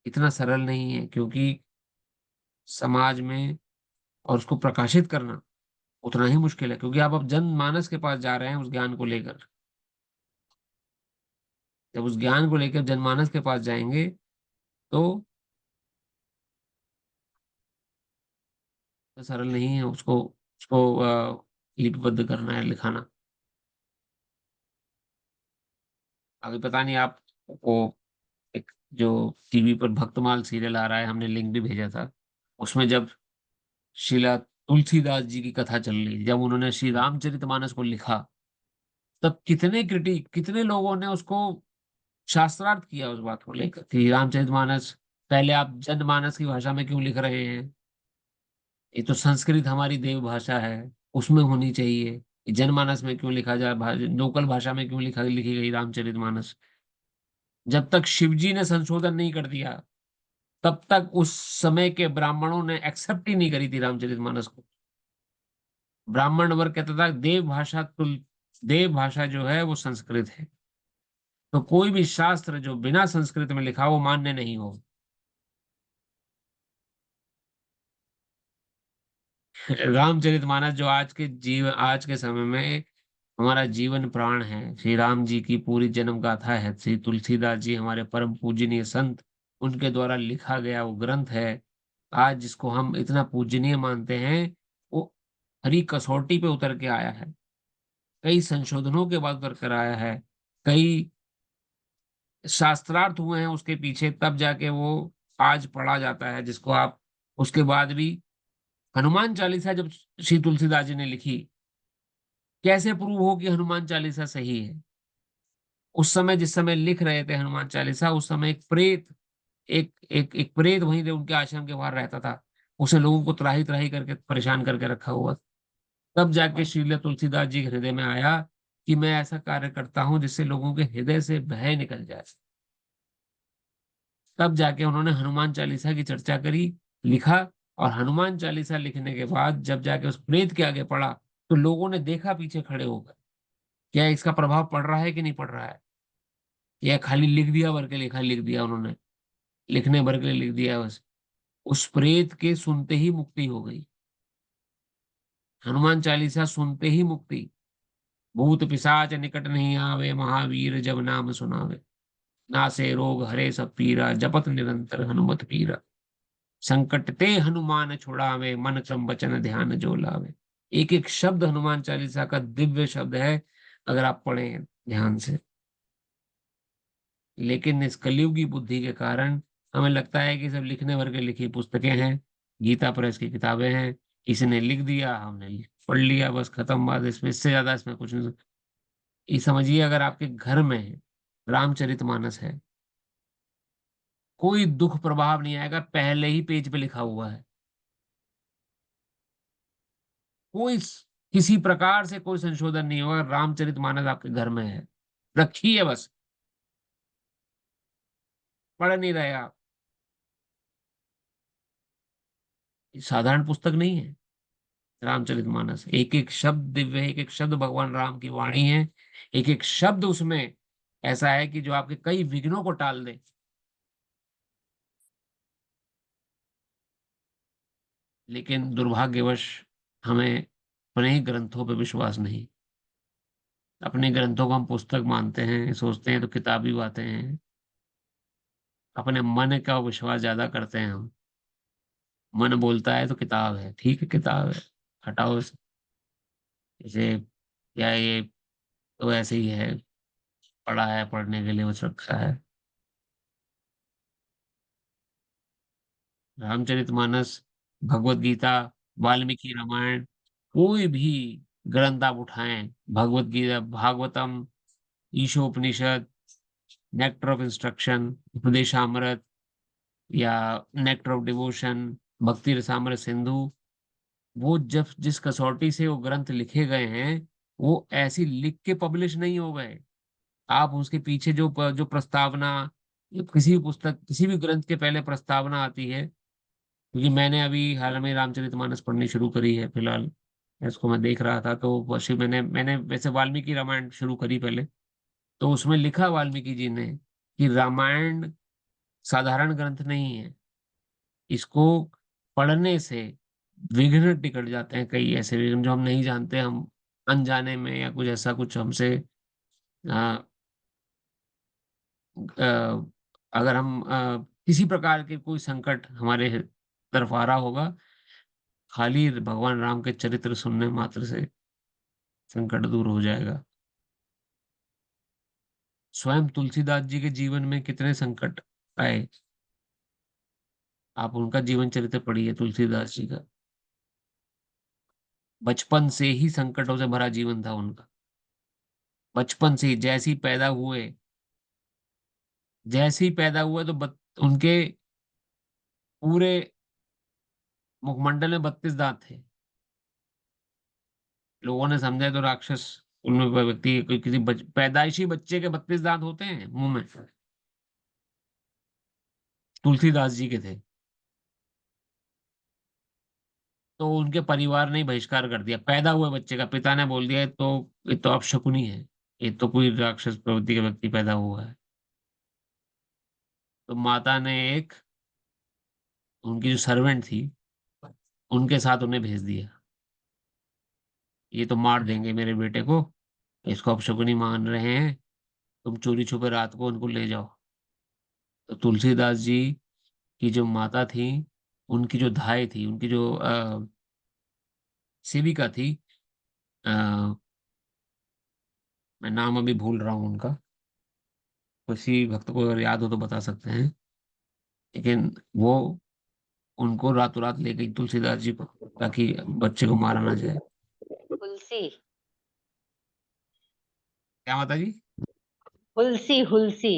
इतना सरल नहीं है, क्योंकि समाज में और उसको प्रकाशित करना उतना ही मुश्किल है। क्योंकि आप अब जनमानस के पास जा रहे हैं उस ज्ञान को लेकर। जब उस ज्ञान को लेकर जनमानस के पास जाएंगे तो सरल नहीं है उसको उसको लिपिबद्ध करना है, लिखाना। अभी पता नहीं आपको, एक जो टीवी पर भक्तमाल सीरियल आ रहा है, हमने लिंक भी भेजा था। उसमें जब शिला तुलसीदास जी की कथा चल रही, जब उन्होंने श्री रामचरितमानस को लिखा, तब कितने क्रिटिक, कितने लोगों ने उसको शास्त्रार्थ किया उस बात को लेकर कि रामचरितमानस पहले आप जनमानस की भाषा में क्यों लिख रहे हैं? ये तो संस्कृत हमारी देव भाषा है, उसमें होनी चाहिए। ये जनमानस में क्यों लिखा जाए, लोकल भाषा में क्यों लिखी गई रामचरितमानस? जब तक शिवजी ने संशोधन नहीं कर दिया, तब तक उस समय के ब्राह्मणों ने एक्सेप्ट ही नहीं करी थी रामचरितमानस को। ब्राह्मण वर्ग कहता था देव भाषा जो है वो संस्कृत है। तो कोई भी शास्त्र जो बिना संस्कृत में लिखा हो, वो मान्य नहीं हो। रामचरितमानस जो आज के समय में हमारा जीवन प्राण है, श्री राम जी की पूरी जन्म गाथा है, श्री तुलसीदास जी हमारे परम पूजनीय संत, उनके द्वारा लिखा गया वो ग्रंथ है। आज जिसको हम इतना पूजनीय मानते हैं, वो खरी कसौटी पे उतर के आया है। कई संशोधनों के बाद उतर कर आया है। कई शास्त्रार्थ हुए हैं उसके पीछे, तब जाके वो आज पढ़ा जाता है, जिसको आप उसके बाद भी हनुमान चालीसा जब श्री तुलसीदास जी ने लिखी, कैसे प्रूव हो कि हनुमान चालीसा सही है? उस समय जिस समय लिख रहे थे हनुमान चालीसा, उस समय एक प्रेत वहीं थे उनके आश्रम के बाहर रहता था। उसने लोगों को त्राही त्राही करके परेशान करके रखा हुआ। तब जाके श्रील तुलसीदास जी के हृदय में आया कि मैं ऐसा कार्य करता हूं जिससे लोगों के हृदय से भय निकल जाए। तब जाके उन्होंने हनुमान चालीसा की चर्चा करी, लिखा। और हनुमान चालीसा लिखने के बाद जब जाके उस प्रेत के आगे पढ़ा, तो लोगों ने देखा पीछे खड़े होकर, क्या इसका प्रभाव पड़ रहा है कि नहीं पड़ रहा है, या खाली लिख दिया भर के लिखा, लिख दिया उन्होंने, लिखने भर के लिए लिख दिया बस। उस प्रेत के सुनते ही मुक्ति हो गई। हनुमान चालीसा सुनते ही मुक्ति। भूत पिशाच निकट नहीं आवे, महावीर जब नाम सुनावे। नासे रोग हरे सब पीरा, जपत निरंतर हनुमत पीरा। संकट ते हनुमान छुड़ावे, मन क्रम वचन ध्यान जो लावे। एक एक शब्द हनुमान चालीसा का दिव्य शब्द है, अगर आप पढ़ें ध्यान से। लेकिन इस कलयुगी बुद्धि के कारण हमें लगता है कि सब लिखने भर के लिखी पुस्तकें हैं, गीता प्रेस की किताबें हैं, किसी ने लिख दिया, हमने पढ़ लिया, बस खत्म बात। इसमें इससे ज्यादा इसमें कुछ नहीं। ये समझिए, अगर आपके घर में रामचरितमानस है, कोई दुख प्रभाव नहीं आएगा, पहले ही पेज पे लिखा हुआ है। कोई किसी प्रकार से कोई संशोधन नहीं होगा, रामचरितमानस आपके घर में है, रखी है, बस पढ़ नहीं रहे आप। ये साधारण पुस्तक नहीं है। रामचरितमानस एक एक शब्द दिव्य है, एक एक शब्द भगवान राम की वाणी है। एक एक शब्द उसमें ऐसा है कि जो आपके कई विघ्नों को टाल दे। लेकिन दुर्भाग्यवश हमें अपने ही ग्रंथों पर विश्वास नहीं। अपने ग्रंथों को हम पुस्तक मानते हैं, सोचते हैं तो किताबी बातें हैं। अपने मन का विश्वास ज्यादा करते हैं हम। मन बोलता है तो किताब है, ठीक है किताब है, हटाओ इसे, क्या ये तो ऐसे ही है, पढ़ा है, पढ़ने के लिए बस रखा है। रामचरितमानस, भगवत गीता, वाल्मीकि रामायण, कोई भी ग्रंथ आप उठाएं, Bhagavad Gita, Bhagavatam, Ishopanishad, nectar of instruction, Upadeshamrita, या नेक्टर ऑफ डिवोशन, भक्ति रसामृत सिंधु, वो जब जिस कसौटी से वो ग्रंथ लिखे गए हैं, वो ऐसी लिख के पब्लिश नहीं हो गए। आप उसके पीछे जो प्रस्तावना, किसी भी पुस्तक, किसी भी ग्रंथ के पहले प्रस्तावना आती है। क्योंकि मैंने अभी हाल में रामचरितमानस पढ़नी शुरू करी है फिलहाल। इसको मैं देख रहा था, तो वैसे मैंने वैसे वाल्मीकि रामायण शुरू करी पहले। तो उसमें लिखा वाल्मीकि जी ने कि रामायण साधारण ग्रंथ नहीं है। इसको पढ़ने से विघ्न टिकट जाते हैं, कई ऐसे विघ्न जो हम नहीं जानते, हम अनजाने में या कुछ ऐसा कुछ हमसे आ, आ, अगर हम किसी प्रकार के कोई संकट हमारे तरफ आ रहा होगा, खाली भगवान राम के चरित्र सुनने मात्र से संकट दूर हो जाएगा। स्वयं तुलसीदास जी के जीवन में कितने संकट आए, आप उनका जीवन चरित्र पढ़िए तुलसीदास जी का। बचपन से ही संकटों से भरा जीवन था उनका। बचपन से ही जैसे ही पैदा हुए तो उनके पूरे मुखमंडल में 32 दांत थे। लोगों ने समझा तो राक्षस, उनमें कोई व्यक्ति, कोई किसी पैदाइशी बच्चे के 32 दांत होते हैं मुंह में, तुलसीदास जी के थे। तो उनके परिवार ने ही बहिष्कार कर दिया, पैदा हुए बच्चे का पिता ने बोल दिया ये तो अपशकुनी है, ये तो कोई राक्षस प्रवृत्ति का व्यक्ति पैदा हुआ है। तो माता ने एक, उनकी जो सर्वेंट थी, उनके साथ उन्हें भेज दिया, ये तो मार देंगे मेरे बेटे को, इसको अपशकुनी मान रहे हैं, तुम चोरी छुपे रात को उनको ले जाओ। तो तुलसीदास जी की जो माता थी, उनकी जो धाय थी, उनकी जो सेविका थी, अ, मैं नाम अभी भूल रहा हूँ उनका, किसी भक्त को अगर याद हो तो बता सकते हैं। लेकिन वो उनको रातों रात ले गई तुलसीदास जी को, ताकि बच्चे को मारा ना जाए। हुलसी, क्या माता जी? हुलसी, हुलसी।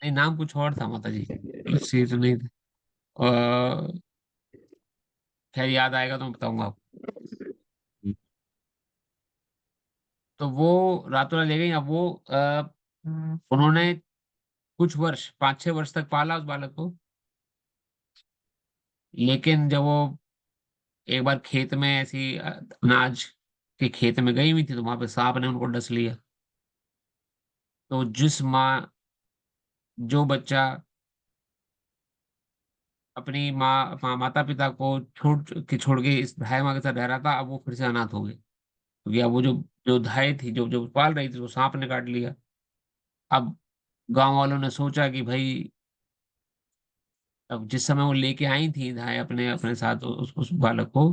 नहीं, नाम कुछ और था माता जी, तुलसी तो नहीं था। अ, खैर याद आएगा तो मैं बताऊंगा आपको। तो वो रातों रात ले गई। अब वो उन्होंने कुछ वर्ष, 5-6 वर्ष तक पाला उस बालक को। लेकिन जब वो एक बार खेत में ऐसी अनाज के खेत में गई हुई थी, तो वहां पे सांप ने उनको डस लिया। तो जिस माँ, जो बच्चा अपनी माता पिता को छोड़ के इस भाई माँ के साथ रह रहा था, अब वो फिर से अनाथ हो गई, क्योंकि अब वो जो जो धाय थी, जो जो पाल रही थी, वो सांप ने काट लिया। अब गांव वालों ने सोचा कि भाई, अब जिस समय वो लेके आई थी धाय अपने अपने साथ उस बालक को,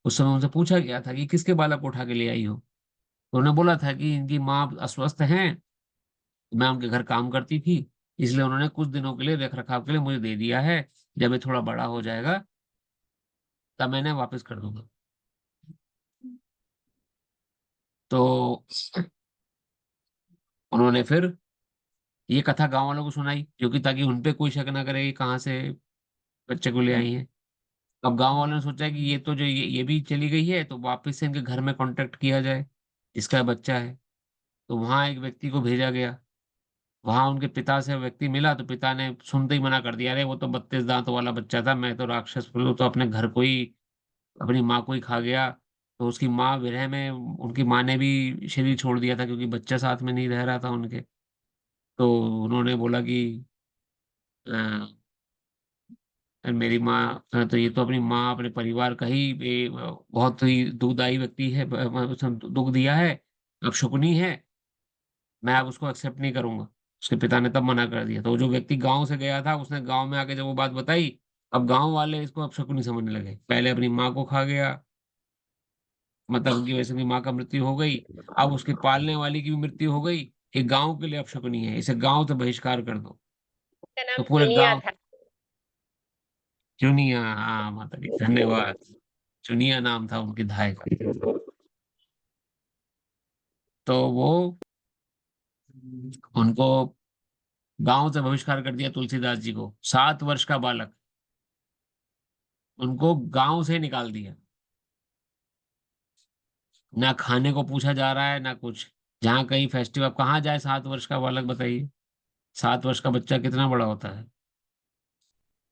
उस समय उनसे पूछा गया था कि किसके बालक को उठा के ले आई हो। तो उन्होंने बोला था कि इनकी माँ अस्वस्थ हैं, मैं उनके घर काम करती थी, इसलिए उन्होंने कुछ दिनों के लिए रख रखाव के लिए मुझे दे दिया है। जब ये थोड़ा बड़ा हो जाएगा तब मैंने वापस कर दूंगा। तो उन्होंने फिर ये कथा गांव वालों को सुनाई, क्योंकि ताकि उनपे कोई शक ना करे कि कहाँ से बच्चे को ले आई है। अब गांव वालों ने सोचा कि ये तो जो ये भी चली गई है, तो वापस से इनके घर में कांटेक्ट किया जाए, इसका बच्चा है। तो वहां एक व्यक्ति को भेजा गया। वहां उनके पिता से व्यक्ति मिला, तो पिता ने सुनते ही मना कर दिया, अरे वो तो 32 दांतों वाला बच्चा था, मैं तो राक्षस हूँ, वो तो अपने घर को ही, अपनी माँ को ही खा गया। तो उसकी माँ विरह में, उनकी माँ ने भी शरीर छोड़ दिया था, क्योंकि बच्चा साथ में नहीं रह रहा था उनके। तो उन्होंने बोला कि अ, मेरी माँ, तो ये तो अपनी माँ, अपने परिवार का ही बहुत ही दुखदाई व्यक्ति है, उसने दुख दिया है, अपशकुनी है, मैं अब उसको एक्सेप्ट नहीं करूंगा। उसके पिता ने तब मना कर दिया। तो जो व्यक्ति गांव से गया था, उसने गांव में आके जब वो बात बताई, अब गांव वाले इसको अपशकुनी समझने लगे। पहले अपनी माँ को खा गया, मतलब उनकी वजह से उनकी माँ का मृत्यु हो गई, अब उसके पालने वाली की भी मृत्यु हो गई, ये गांव के लिए अपशकुनी है, इसे गांव से बहिष्कार कर दो। उसका तो नाम पूरे चुनिया गांव, था। चुनिया, हाँ माता जी धन्यवाद, चुनिया नाम था उनकी धाय का। तो वो उनको गांव से बहिष्कार कर दिया तुलसीदास जी को। 7 वर्ष का बालक, उनको गांव से निकाल दिया। ना खाने को पूछा जा रहा है, ना कुछ। जहाँ कहीं फेस्टिवल, अब कहाँ जाए 7 वर्ष का बालक, बताइए। 7 वर्ष का बच्चा कितना बड़ा होता है।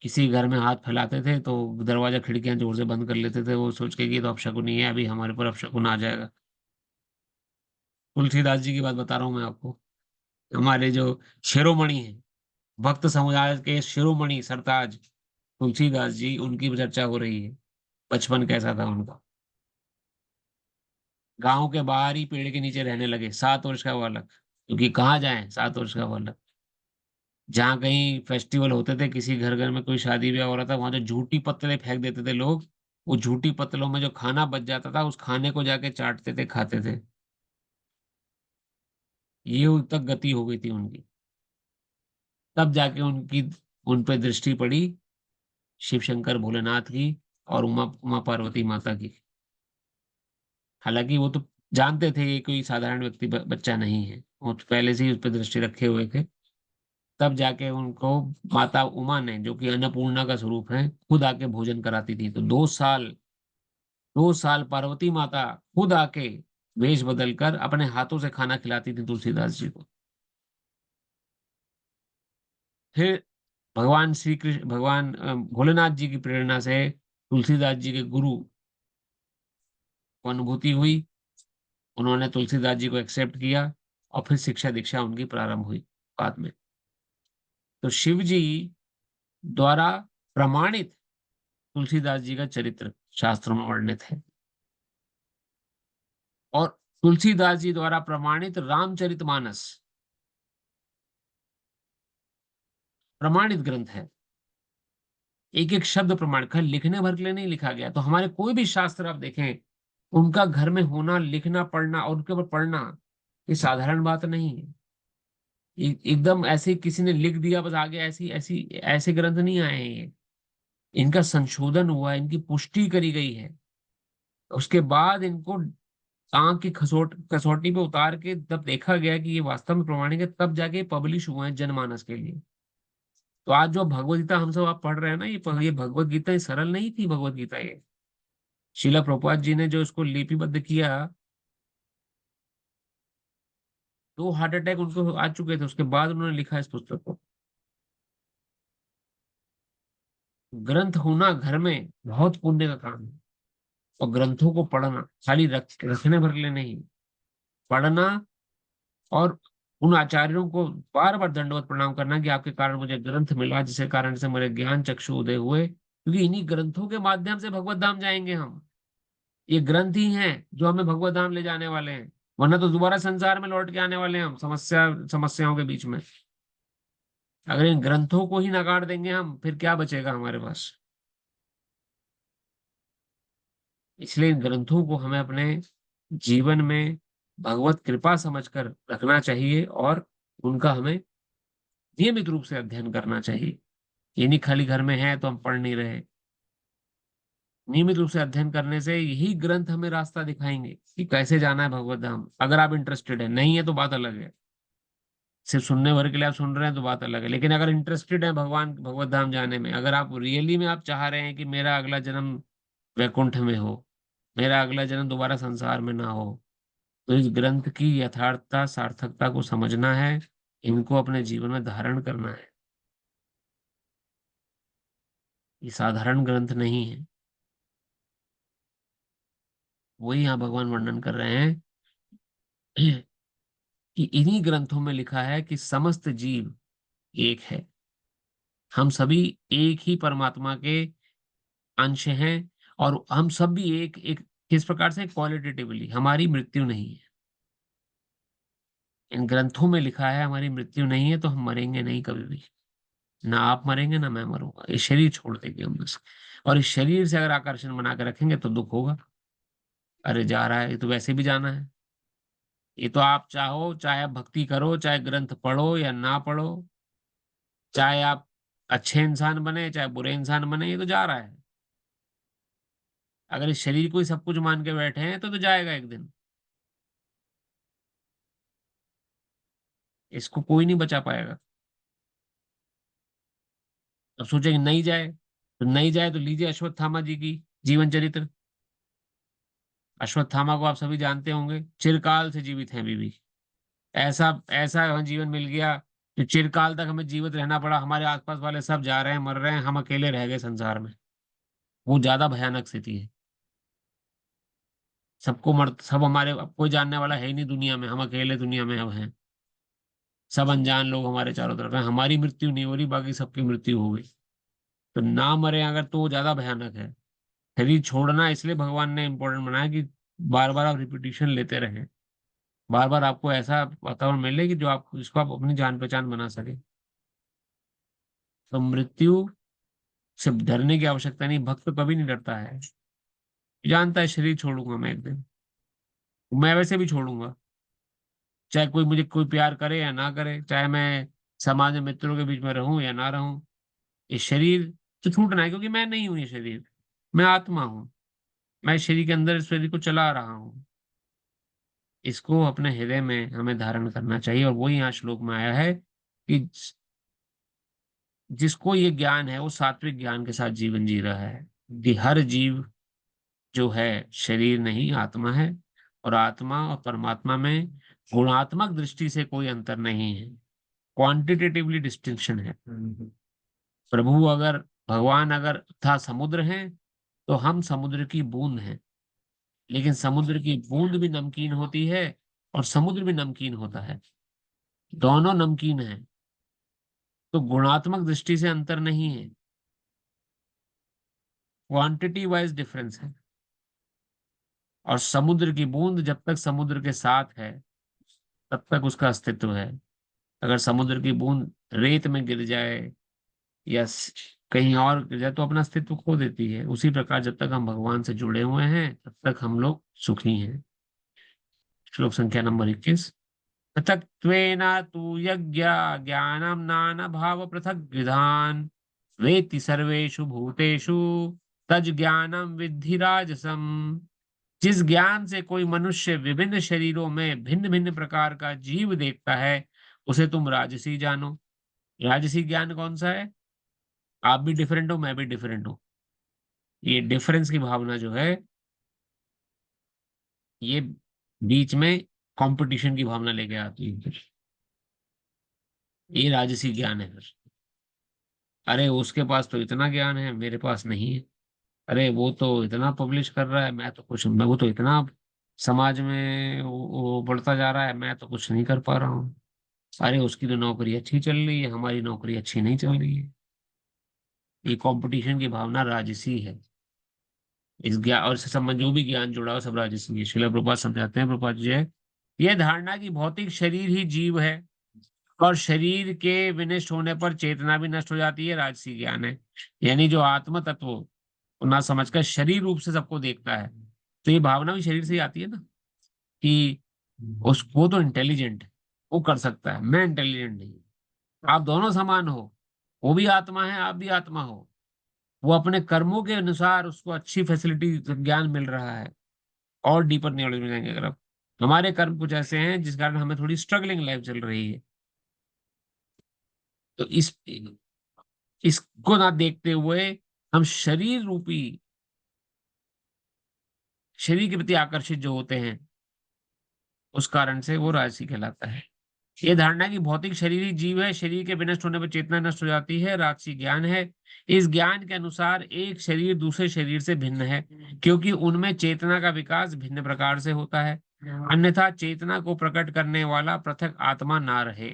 किसी घर में हाथ फैलाते थे तो दरवाजा खिड़कियां जोर से बंद कर लेते थे, वो सोच के कि ये तो अपशकुनी है, अभी हमारे ऊपर अपशकुन आ जाएगा। तुलसीदास जी की बात बता रहा हूँ मैं आपको। हमारे जो शिरोमणि हैं, भक्त समुदाय के शिरोमणि सरताज तुलसीदास जी, उनकी चर्चा हो रही है। बचपन कैसा था उनका। गांव के बाहर ही पेड़ के नीचे रहने लगे, 7 वर्ष का बालक, क्योंकि कहाँ जाए 7 वर्ष का बालक। जहाँ कहीं फेस्टिवल होते थे, किसी घर घर में कोई शादी ब्याह हो रहा था, वहां जो झूठी पत्तलें फेंक देते थे लोग, वो झूठी पत्तलों में जो खाना बच जाता था, उस खाने को जाके चाटते थे, खाते थे। ये तक गति हो गई थी उनकी। तब जाके उनकी, उन पे दृष्टि पड़ी शिव शंकर भोलेनाथ की, और उमा उमा पार्वती माता की। हालांकि वो तो जानते थे ये कोई साधारण व्यक्ति बच्चा नहीं है, वो तो पहले से ही उस पर दृष्टि रखे हुए थे। तब जाके उनको माता उमा ने, जो कि अन्नपूर्णा का स्वरूप है, खुद आके भोजन कराती थी। तो 2 साल, 2 साल पार्वती माता खुद आके वेश बदल कर अपने हाथों से खाना खिलाती थी तुलसीदास जी को। फिर भगवान श्री कृष्ण, भगवान भोलेनाथ जी की प्रेरणा से तुलसीदास जी के गुरु को अनुभूति हुई। उन्होंने तुलसीदास जी को एक्सेप्ट किया, और फिर शिक्षा दीक्षा उनकी प्रारंभ हुई बाद में। तो शिव जी द्वारा प्रमाणित तुलसीदास जी का चरित्र शास्त्रों में वर्णित है, और तुलसीदास जी द्वारा प्रमाणित रामचरितमानस प्रमाणित ग्रंथ है। एक एक शब्द प्रमाण का, लिखने भर के लिए नहीं लिखा गया। तो हमारे कोई भी शास्त्र आप देखें, उनका घर में होना, लिखना, पढ़ना और उनके ऊपर पढ़ना, ये साधारण बात नहीं है। एकदम ऐसे किसी ने लिख दिया बस आगे, ऐसी ऐसी ऐसे ग्रंथ नहीं आए हैं ये। इनका संशोधन हुआ है, इनकी पुष्टि करी गई है। उसके बाद इनको आंख की कसौटी पे उतार के तब देखा गया कि ये वास्तव में प्रमाणिक है, तब जाके पब्लिश हुए हैं जनमानस के लिए। तो आज जो भगवत गीता हम सब आप पढ़ रहे हैं ना, ये भगवत गीता, ये सरल नहीं थी भगवत गीता ये। शिला प्रभुपाद जी ने जो इसको लिपिबद्ध किया, 2 हार्ट अटैक उनको आ चुके थे, उसके बाद उन्होंने लिखा इस पुस्तक को। ग्रंथ होना घर में बहुत पुण्य का काम है। और ग्रंथों को पढ़ना खाली रखने भर के लिए नहीं, पढ़ना, और उन आचार्यों को बार बार दंडवत प्रणाम करना कि आपके कारण मुझे ग्रंथ मिला, जिसके कारण से मेरे ज्ञान चक्षु उदय हुए, क्योंकि इन्हीं ग्रंथों के माध्यम से भगवत धाम जाएंगे हम। ये ग्रंथ ही हैं जो हमें भगवत धाम ले जाने वाले हैं, वरना तो दोबारा संसार में लौट के आने वाले हैं हम, समस्याओं के बीच में। अगर इन ग्रंथों को ही नकार देंगे हम, फिर क्या बचेगा हमारे पास। इसलिए इन ग्रंथों को हमें अपने जीवन में भगवत कृपा समझकर रखना चाहिए, और उनका हमें नियमित रूप से अध्ययन करना चाहिए। ये नहीं खाली घर में है तो हम पढ़ नहीं रहे। नियमित रूप से अध्ययन करने से यही ग्रंथ हमें रास्ता दिखाएंगे कि कैसे जाना है भगवत धाम। अगर आप इंटरेस्टेड है, नहीं है तो बात अलग है। सिर्फ सुनने भर के लिए आप सुन रहे हैं तो बात अलग है। लेकिन अगर इंटरेस्टेड है भगवान भगवत धाम जाने में, अगर आप रियली में आप चाह रहे हैं कि मेरा अगला जन्म वैकुंठ में हो, मेरा अगला जन्म दोबारा संसार में ना हो, तो इस ग्रंथ की यथार्थता सार्थकता को समझना है, इनको अपने जीवन में धारण करना है। ये साधारण ग्रंथ नहीं है। वही यहाँ भगवान वर्णन कर रहे हैं कि इन्हीं ग्रंथों में लिखा है कि समस्त जीव एक है। हम सभी एक ही परमात्मा के अंश हैं, और हम सब भी एक एक किस प्रकार से, क्वालिटेटिवली हमारी मृत्यु नहीं है। इन ग्रंथों में लिखा है हमारी मृत्यु नहीं है, तो हम मरेंगे नहीं कभी भी। ना आप मरेंगे ना मैं मरूंगा, ये शरीर छोड़ देंगे हम बस। और इस शरीर से अगर आकर्षण बना के रखेंगे तो दुख होगा। अरे जा रहा है, ये तो वैसे भी जाना है। ये तो आप चाहो, चाहे आप भक्ति करो, चाहे ग्रंथ पढ़ो या ना पढ़ो, चाहे आप अच्छे इंसान बने चाहे बुरे इंसान बने, ये तो जा रहा है। अगर इस शरीर को ही सब कुछ मान के बैठे हैं तो जाएगा एक दिन। इसको कोई नहीं बचा पाएगा। अब सोचेंगे नहीं जाए, तो नहीं जाए तो लीजिए अश्वत्थामा जी की जीवन चरित्र। अश्वत्थामा को आप सभी जानते होंगे, चिरकाल से जीवित हैं अभी भी। ऐसा ऐसा हमें जीवन मिल गया जो चिरकाल तक हमें जीवित रहना पड़ा। हमारे आसपास वाले सब जा रहे हैं, मर रहे हैं, हम अकेले रह गए संसार में। वो ज्यादा भयानक स्थिति है। सब हमारे, अब कोई जानने वाला है ही नहीं दुनिया में, हम अकेले दुनिया में अब हैं। सब अनजान लोग हमारे चारों तरफ हैं। हमारी मृत्यु नहीं हो रही, बाकी सबकी मृत्यु हो गई। तो ना मरे अगर, तो वो ज्यादा भयानक है। शरीर छोड़ना इसलिए भगवान ने इंपॉर्टेंट बनाया कि बार बार आप रिपीटिशन लेते रहें, बार बार आपको ऐसा वातावरण मिले कि जो आप इसको आप अपनी जान पहचान बना सके। तो मृत्यु से डरने की आवश्यकता नहीं, भक्त तो कभी नहीं डरता है। जानता है शरीर छोड़ूंगा मैं एक दिन, मैं वैसे भी छोड़ूंगा। चाहे कोई मुझे कोई प्यार करे या ना करे, चाहे मैं समाज में मित्रों के बीच में रहूं या ना रहूं, ये शरीर तो छूटना है, क्योंकि मैं नहीं हूं ये शरीर। मैं आत्मा हूं। मैं इस शरीर के अंदर इस शरीर को चला रहा हूं। इसको अपने हृदय में हमें धारण करना चाहिए। और वही यहाँ श्लोक में आया है कि जिसको ये ज्ञान है वो सात्विक ज्ञान के साथ जीवन जी रहा है, कि हर जीव जो है शरीर नहीं आत्मा है, और आत्मा और परमात्मा में गुणात्मक दृष्टि से कोई अंतर नहीं है, क्वांटिटेटिवली डिस्टिंक्शन है। प्रभु अगर, भगवान अगर था समुद्र है, तो हम समुद्र की बूंद हैं। लेकिन समुद्र की बूंद भी नमकीन होती है, और समुद्र भी नमकीन होता है। दोनों नमकीन है। तो गुणात्मक दृष्टि से अंतर नहीं है, क्वांटिटी वाइज डिफरेंस है। और समुद्र की बूंद जब तक समुद्र के साथ है, तब तक उसका अस्तित्व है। अगर समुद्र की बूंद रेत में गिर जाए या कहीं और जाए तो अपना अस्तित्व खो देती है। उसी प्रकार जब तक हम भगवान से जुड़े हुए हैं तब तक हम लोग सुखी हैं। श्लोक संख्या नंबर 21। पृथक्त्वेन तु यज्ञ ज्ञानम नाना भाव पृथक विधान वेत्ति सर्वेषु भूतेषु तज ज्ञानम विद्धि राजसम। जिस ज्ञान से कोई मनुष्य विभिन्न शरीरों में भिन्न भिन्न प्रकार का जीव देखता है उसे तुम राजसी जानो। राजसी ज्ञान कौन सा है? आप भी डिफरेंट हो, मैं भी डिफरेंट हूं। ये डिफरेंस की भावना जो है, ये बीच में कंपटीशन की भावना लेके आती है फिर। ये राजसी ज्ञान है फिर। अरे उसके पास तो इतना ज्ञान है, मेरे पास नहीं है। अरे वो तो इतना पब्लिश कर रहा है, मैं तो कुछ, मैं वो तो इतना समाज में वो बढ़ता जा रहा है, मैं तो कुछ नहीं कर पा रहा हूँ। अरे उसकी तो नौकरी अच्छी चल रही है, हमारी नौकरी अच्छी नहीं चल रही है। ये कंपटीशन की भावना राजसी है। इस ज्ञान और इससे संबंध जो भी ज्ञान जुड़ा हो सब राजसी है। श्रील प्रभुपाद समझाते हैं, प्रभुपाद जी है, यह धारणा कि भौतिक शरीर ही जीव है और शरीर के विनष्ट होने पर चेतना भी नष्ट हो जाती है, राजसी ज्ञान है। यानी जो आत्म तत्व को ना समझकर शरीर रूप से सबको देखता है, तो ये भावना भी शरीर से ही आती है ना, कि उसको तो इंटेलिजेंट है, वो कर सकता है, मैं इंटेलिजेंट नहीं। आप दोनों समान हो, वो भी आत्मा है, आप भी आत्मा हो। वो अपने कर्मों के अनुसार उसको अच्छी फैसिलिटी ज्ञान मिल रहा है। और डीपर नॉलेज में जाएंगे अगर आप, हमारे कर्म कुछ ऐसे हैं जिस कारण हमें थोड़ी स्ट्रगलिंग लाइफ चल रही है। तो इसको ना देखते हुए हम शरीर रूपी, शरीर के प्रति आकर्षित जो होते हैं, उस कारण से वो राजसी कहलाता है। ये धारणा कि भौतिक शरीर ही जीव है, शरीर के विनष्ट होने पर चेतना नष्ट हो जाती है, राजसी ज्ञान है। इस ज्ञान के अनुसार एक शरीर दूसरे शरीर से भिन्न है, क्योंकि उनमें चेतना का विकास भिन्न प्रकार से होता है। अन्यथा चेतना को प्रकट करने वाला पृथक आत्मा ना रहे।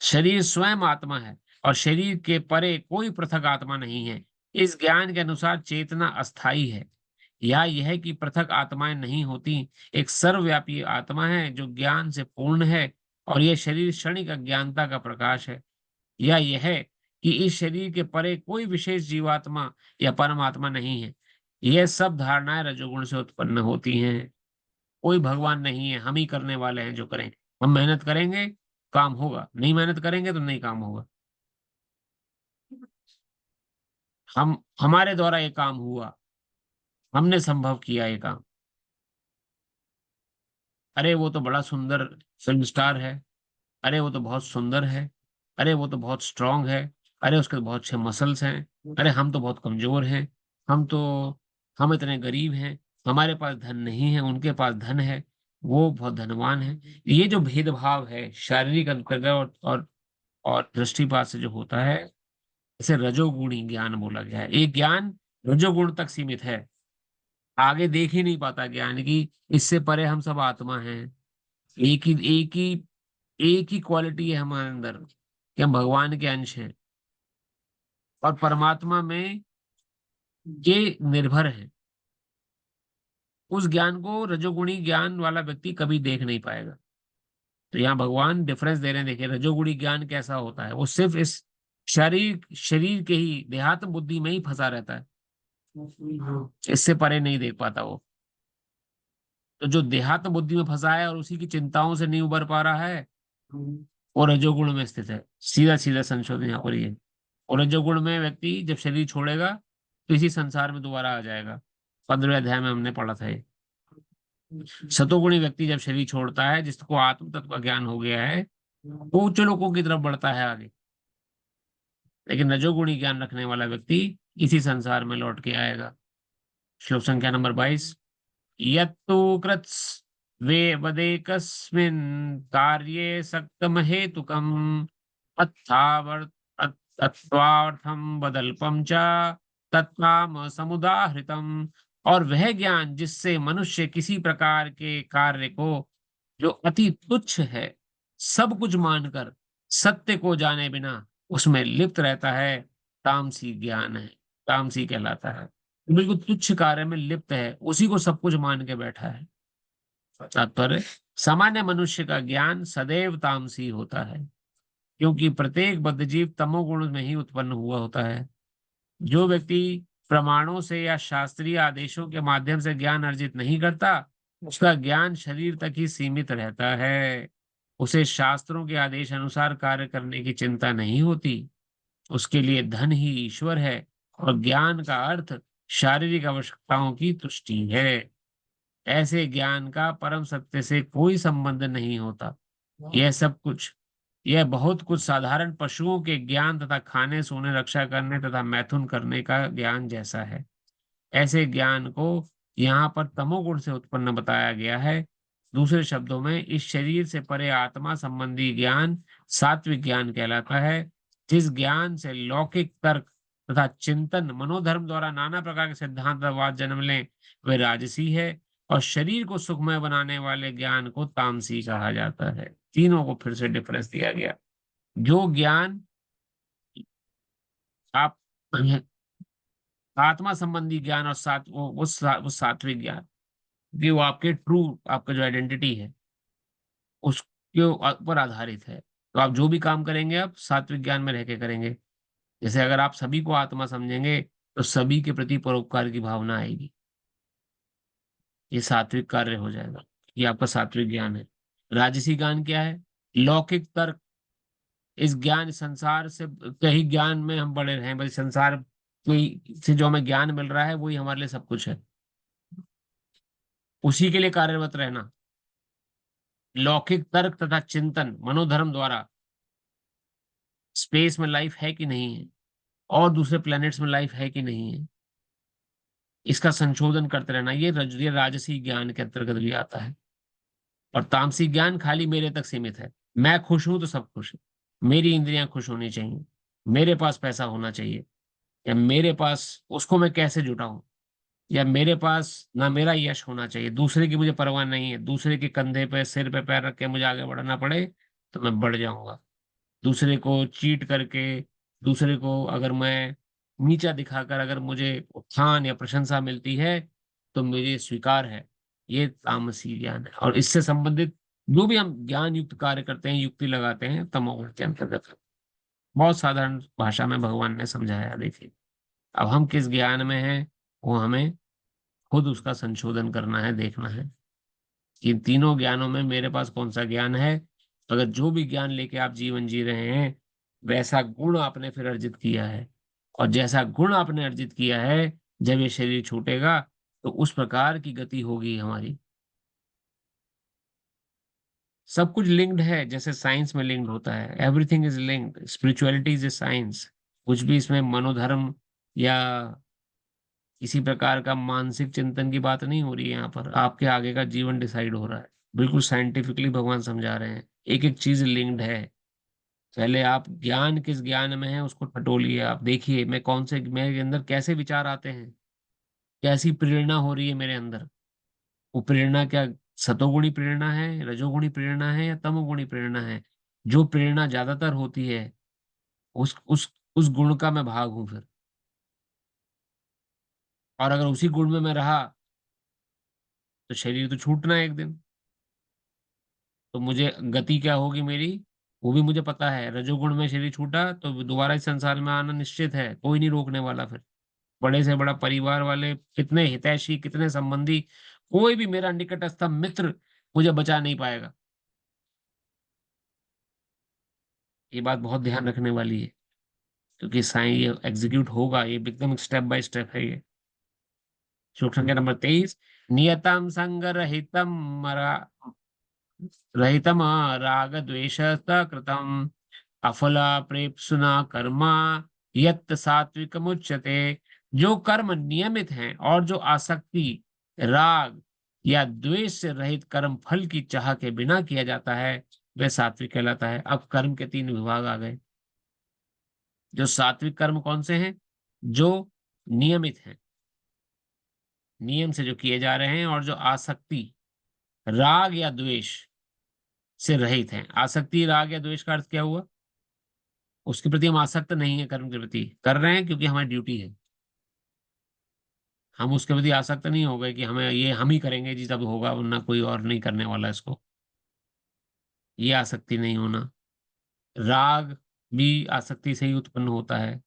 शरीर स्वयं आत्मा है और शरीर के परे कोई पृथक आत्मा नहीं है। इस ज्ञान के अनुसार चेतना अस्थाई है, या यह कि पृथक आत्माएं नहीं होती। एक सर्वव्यापी आत्मा है जो ज्ञान से पूर्ण है, और यह शरीर क्षणिक अज्ञानता का प्रकाश है। या यह कि इस शरीर के परे कोई विशेष जीवात्मा या परमात्मा नहीं है। यह सब धारणाएं रजोगुण से उत्पन्न होती हैं। कोई भगवान नहीं है, हम ही करने वाले हैं जो करें। हम मेहनत करेंगे, काम होगा, नहीं मेहनत करेंगे तो नहीं काम होगा। हम, हमारे द्वारा ये काम हुआ, हमने संभव किया ये काम। अरे वो तो बड़ा सुंदर फिल्म स्टार है, अरे वो तो बहुत सुंदर है, अरे वो तो बहुत स्ट्रांग है, अरे उसके तो बहुत अच्छे मसल्स हैं, अरे हम तो बहुत कमजोर हैं, हम तो, हम इतने गरीब हैं, हमारे पास धन नहीं है, उनके पास धन है, वो बहुत धनवान है। ये जो भेदभाव है शारीरिक अंतर्गत और दृष्टिपात से जो होता है, इसे रजोगुणी ज्ञान बोला गया है। ये ज्ञान रजोगुण तक सीमित है, आगे देख ही नहीं पाता ज्ञान की। इससे परे हम सब आत्मा हैं। एक ही एक ही एक ही क्वालिटी है हमारे अंदर कि हम भगवान के अंश हैं, और परमात्मा में ये निर्भर है। उस ज्ञान को रजोगुणी ज्ञान वाला व्यक्ति कभी देख नहीं पाएगा। तो यहाँ भगवान डिफरेंस दे रहे हैं, देखिए रजोगुणी ज्ञान कैसा होता है। वो सिर्फ इस शरीर शरीर के ही देहात्म बुद्धि में ही फंसा रहता है, इससे परे नहीं देख पाता वो। तो जो देहात्म बुद्धि में फंसा है और उसी की चिंताओं से नहीं उबर पा रहा है, वो रजोगुण में स्थित है। सीधा सीधा संशोधन यहाँ पर ये है। और रजोगुण में व्यक्ति जब शरीर छोड़ेगा तो इसी संसार में दोबारा आ जाएगा। 15वें अध्याय में हमने पढ़ा था ये। सतोगुणी व्यक्ति जब शरीर छोड़ता है, जिसको आत्म तत्व का ज्ञान हो गया है, वो उच्च लोकों की तरफ बढ़ता है आगे। लेकिन रजोगुणी ज्ञान रखने वाला व्यक्ति इसी संसार में लौट के आएगा। श्लोक संख्या नंबर 22। यत्तु कृत्स वे वदेकस्मिन् कार्ये सक्तम हेतुकम् अत्थावर्थ तत्वार्थम बदल्पम च तत्काम समुदाहृतम। और वह ज्ञान जिससे मनुष्य किसी प्रकार के कार्य को, जो अति तुच्छ है, सब कुछ मानकर सत्य को जाने बिना उसमें लिप्त रहता है, तामसी ज्ञान है, तामसी कहलाता है। बिल्कुल तुच्छ कार्य में लिप्त है, उसी को सब कुछ मान के बैठा है। तात्पर्य, सामान्य मनुष्य का ज्ञान सदैव तामसी होता है। क्योंकि प्रत्येक बद्धजीव तमोगुण में ही उत्पन्न हुआ होता है। जो व्यक्ति प्रमाणों से या शास्त्रीय आदेशों के माध्यम से ज्ञान अर्जित नहीं करता, उसका ज्ञान शरीर तक ही सीमित रहता है। उसे शास्त्रों के आदेश अनुसार कार्य करने की चिंता नहीं होती। उसके लिए धन ही ईश्वर है और ज्ञान का अर्थ शारीरिक आवश्यकताओं की तुष्टि है। ऐसे ज्ञान का परम सत्य से कोई संबंध नहीं होता। यह सब कुछ, यह बहुत कुछ साधारण पशुओं के ज्ञान तथा खाने सोने रक्षा करने तथा मैथुन करने का ज्ञान जैसा है। ऐसे ज्ञान को यहाँ पर तमोगुण से उत्पन्न बताया गया है। दूसरे शब्दों में इस शरीर से परे आत्मा संबंधी ज्ञान सात्विक ज्ञान कहलाता है। जिस ज्ञान से लौकिक तर्क तथा चिंतन मनोधर्म द्वारा नाना प्रकार के सिद्धांतवाद जन्म लें, वे राजसी है। और शरीर को सुखमय बनाने वाले ज्ञान को तामसी कहा जाता है। तीनों को फिर से डिफरेंस दिया गया। जो ज्ञान आप आत्मा संबंधी ज्ञान और वो सात्विक ज्ञान, कि वो आपके ट्रू, आपका जो आइडेंटिटी है उसके ऊपर आधारित है। तो आप जो भी काम करेंगे आप सात्विक ज्ञान में रह के करेंगे। जैसे अगर आप सभी को आत्मा समझेंगे तो सभी के प्रति परोपकार की भावना आएगी। ये सात्विक कार्य हो जाएगा। ये आपका सात्विक ज्ञान है। राजसी ज्ञान क्या है? लौकिक तर्क। इस ज्ञान संसार से कहीं ज्ञान में हम बड़े रहे, भाई संसार कोई से जो हमें ज्ञान मिल रहा है वही हमारे लिए सब कुछ है, उसी के लिए कार्यरत रहना। लौकिक तर्क तथा चिंतन मनोधर्म द्वारा स्पेस में लाइफ है कि नहीं है, और दूसरे प्लैनेट्स में लाइफ है कि नहीं है, इसका संशोधन करते रहना, ये राजसी ज्ञान के अंतर्गत भी आता है। और तामसी ज्ञान खाली मेरे तक सीमित है। मैं खुश हूं तो सब खुश है। मेरी इंद्रियां खुश होनी चाहिए, मेरे पास पैसा होना चाहिए, या मेरे पास उसको मैं कैसे जुटाऊं, या मेरे पास ना मेरा यश होना चाहिए। दूसरे की मुझे परवाह नहीं है। दूसरे के कंधे पे सिर पे पैर रख के मुझे आगे बढ़ना पड़े तो मैं बढ़ जाऊंगा। दूसरे को चीट करके, दूसरे को अगर मैं नीचा दिखाकर अगर मुझे उत्थान या प्रशंसा मिलती है तो मुझे स्वीकार है। ये तामसी ज्ञान है। और इससे संबंधित जो भी हम ज्ञान युक्त कार्य करते हैं, युक्ति लगाते हैं, तमोगुण के अंतर्गत है। बहुत साधारण भाषा में भगवान ने समझाया। देखिए, अब हम किस ज्ञान में हैं वो हमें खुद उसका संशोधन करना है, देखना है कि इन तीनों ज्ञानों में मेरे पास कौन सा ज्ञान है। अगर जो भी ज्ञान लेके आप जीवन जी रहे हैं, वैसा गुण आपने फिर अर्जित किया है, और जैसा गुण आपने अर्जित किया है, जब ये शरीर छूटेगा तो उस प्रकार की गति होगी हमारी। सब कुछ लिंक्ड है, जैसे साइंस में लिंक्ड होता है। Everything is linked, spirituality is a science. कुछ भी इसमें मनोधर्म या किसी प्रकार का मानसिक चिंतन की बात नहीं हो रही है। यहाँ पर आपके आगे का जीवन डिसाइड हो रहा है। बिल्कुल साइंटिफिकली भगवान समझा रहे हैं। एक एक चीज लिंक्ड है। पहले आप ज्ञान किस ज्ञान में है उसको टटोलिए। आप देखिए मैं कौन से, मेरे अंदर कैसे विचार आते हैं, कैसी प्रेरणा हो रही है मेरे अंदर। वो प्रेरणा क्या सतोगुणी प्रेरणा है, रजोगुणी प्रेरणा है, या तमोगुणी प्रेरणा है? जो प्रेरणा ज्यादातर होती है उस गुण का मैं भाग हूं फिर। और अगर उसी गुण में मैं रहा तो शरीर तो छूटना है एक दिन। तो मुझे गति क्या होगी मेरी, वो भी मुझे पता है। रजोगुण में शरीर छूटा तो दोबारा इस संसार में आना निश्चित है, कोई नहीं रोकने वाला फिर। बड़े से बड़ा परिवार वाले, कितने हितैषी, कितने संबंधी, कोई भी मेरा निकटस्थ मित्र मुझे बचा नहीं पाएगा। ये बात बहुत ध्यान रखने वाली है, क्योंकि साईं ये एग्जीक्यूट होगा, ये एकदम स्टेप बाय स्टेप है ये। श्लोक संख्या नंबर 23। नियतम संग रहितम रहितम राग द्वेष कृतम अफला प्रेप्सुना कर्मा यत् सात्विकम उच्यते। जो कर्म नियमित हैं और जो आसक्ति, राग या द्वेष से रहित कर्म फल की चाह के बिना किया जाता है, वह सात्विक कहलाता है। अब कर्म के तीन विभाग आ गए। जो सात्विक कर्म कौन से हैं? जो नियमित हैं, नियम से जो किए जा रहे हैं, और जो आसक्ति, राग या द्वेष से रहित हैं। आसक्ति, राग या द्वेष का अर्थ क्या हुआ? उसके प्रति हम आसक्त नहीं है, कर्म के प्रति कर रहे हैं क्योंकि हमारी ड्यूटी है। हम उसके प्रति आसक्त नहीं हो गए कि हमें ये हम ही करेंगे जी तब होगा, वरना कोई और नहीं करने वाला इसको। ये आसक्ति नहीं होना। राग भी आसक्ति से ही उत्पन्न होता है।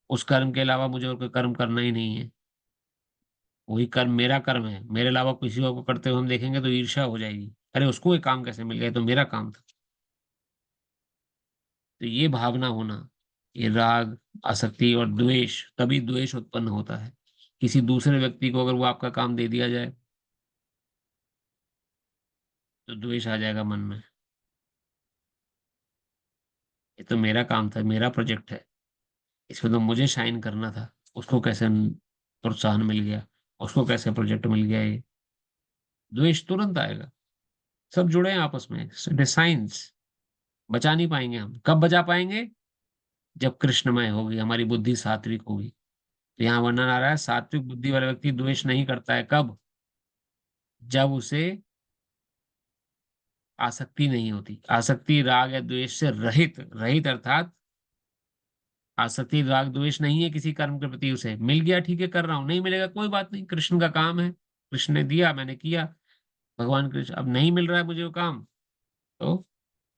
उस कर्म के अलावा मुझे और कोई कर्म करना ही नहीं है। वही कर्म मेरा कर्म है। मेरे अलावा किसी और को करते हुए हम देखेंगे तो ईर्ष्या हो जाएगी। अरे! उसको ये काम कैसे मिल गया? ये तो मेरा काम था। तो ये भावना होना, ये राग, आसक्ति और द्वेष, तभी द्वेष उत्पन्न होता है। किसी दूसरे व्यक्ति को अगर वो आपका काम दे दिया जाए, तो द्वेष आ जाएगा मन में। ये तो मेरा काम था, मेरा प्रोजेक्ट है। इसमें तो मुझे शाइन करना था। उसको कैसे प्रोत्साहन मिल गया? उसको कैसे प्रोजेक्ट मिल गया ये? द्वेष तुरंत आएगा। सब जुड़े हैं आपस में। It is science. बचा नहीं पाएँगे हम। कब बचा पाएँगे? जब कृष्णमय होगी, हमारी बुद्धि सात्विक होगी। तो यहाँ वर्णन आ रहा है, सात्विक बुद्धि वाला व्यक्ति द्वेष नहीं करता है। कब? जब उसे आसक्ति नहीं होती। आसक्ति राग या द्वेष से रहित, रहित अर्थात आसक्ति राग द्वेष नहीं है किसी कर्म के प्रति उसे। मिल गया ठीक है कर रहा हूँ, नहीं मिलेगा कोई बात नहीं, कृष्ण का काम है। कृष्ण ने दिया मैंने किया। भगवान कृष्ण अब नहीं मिल रहा है मुझे वो काम, तो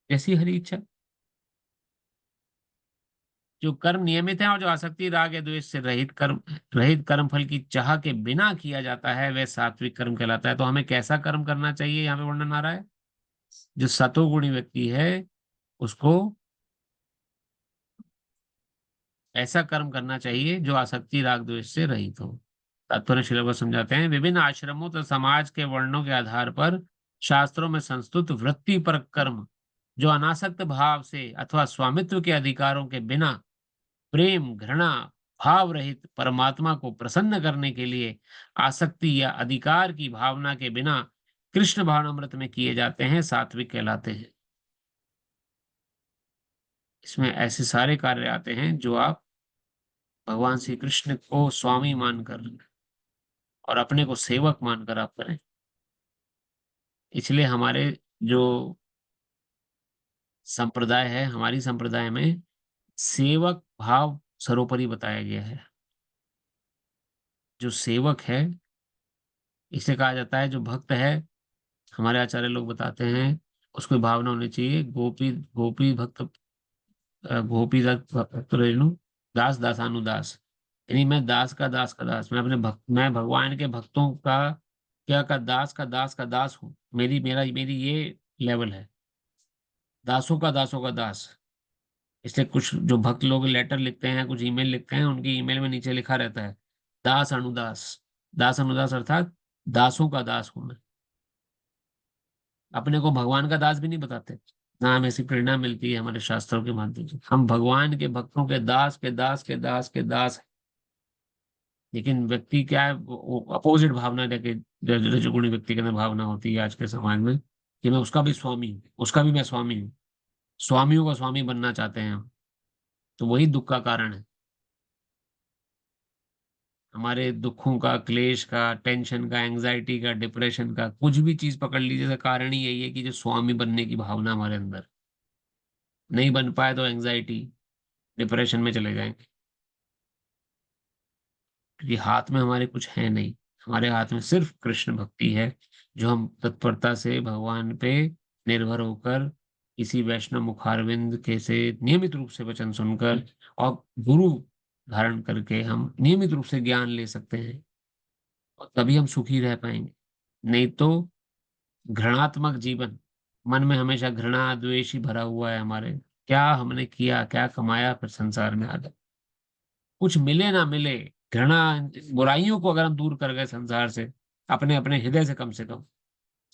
जैसी हरी इच्छा। जो कर्म नियमित है और जो आसक्ति राग या द्वेष से रहित कर्म फल की चाह के बिना किया जाता है, वह सात्विक कर्म कहलाता है। तो हमें कैसा कर्म करना चाहिए यहाँ पे वर्णन आ रहा है? जो सतोगुणी व्यक्ति है उसको ऐसा कर्म करना चाहिए जो आसक्ति राग द्वेष से रहित हो। तात्पर्य श्रील को समझाते हैं, विभिन्न आश्रमों तथा समाज के वर्णों के आधार पर शास्त्रों में संस्तुत वृत्ति पर कर्म जो अनासक्त भाव से अथवा स्वामित्व के अधिकारों के बिना प्रेम घृणा भाव रहित परमात्मा को प्रसन्न करने के लिए आसक्ति या अधिकार की भावना के बिना कृष्ण भावनामृत में किए जाते हैं, सात्विक कहलाते हैं। इसमें ऐसे सारे कार्य आते हैं जो आप भगवान श्री कृष्ण को स्वामी मानकर और अपने को सेवक मानकर आप करें। इसलिए हमारे जो संप्रदाय है, हमारी संप्रदाय में सेवक भाव सर्वोपरि बताया गया है। जो सेवक है, इसे कहा जाता है जो भक्त है, हमारे आचार्य लोग बताते हैं, उसको भावना होनी चाहिए गोपी गोपी भक्त गोपी भक्त रेणु दास दासानुदास। यानी मैं दास का दास का दास, मैं भगवान के भक्तों का क्या का दास का दास हूँ। मेरी ये लेवल है, दासों का दास। इसलिए कुछ जो भक्त लोग लेटर लिखते हैं, कुछ ईमेल लिखते हैं, उनकी ईमेल में नीचे लिखा रहता है दास अनुदास। दास अनुदास अर्थात दासों का दास हूँ मैं। अपने को भगवान का दास भी नहीं बताते। ना हमें ऐसी प्रेरणा मिलती है हमारे शास्त्रों के माध्यम से। हम भगवान के भक्तों के दास के दास के दास के दास हैं। लेकिन व्यक्ति क्या है, वो अपोजिट भावना लेके रजोगुणी व्यक्ति के अंदर भावना होती है आज के समाज में कि मैं उसका भी स्वामी हूँ, उसका भी मैं स्वामी हूँ। स्वामियों का स्वामी बनना चाहते हैं हम। तो वही दुख का कारण है। हमारे दुखों का, क्लेश का, टेंशन का, एंजाइटी का, डिप्रेशन का, कुछ भी चीज पकड़ लीजिए तो कारण ही यही है कि जो स्वामी बनने की भावना हमारे अंदर नहीं बन पाए तो एंजाइटी डिप्रेशन में चले जाएंगे। क्योंकि हाथ में हमारे कुछ है नहीं। हमारे हाथ में सिर्फ कृष्ण भक्ति है, जो हम तत्परता से भगवान पे निर्भर होकर किसी वैष्णव मुखारविंद के से नियमित रूप से वचन सुनकर और गुरु धारण करके हम नियमित रूप से ज्ञान ले सकते हैं। और तभी हम सुखी रह पाएंगे। नहीं तो घृणात्मक जीवन, मन में हमेशा घृणा द्वेष ही भरा हुआ है हमारे। क्या हमने किया, क्या कमाया फिर संसार में आकर? कुछ मिले ना मिले, घृणा बुराइयों को अगर हम दूर कर गए संसार से, अपने अपने हृदय से कम,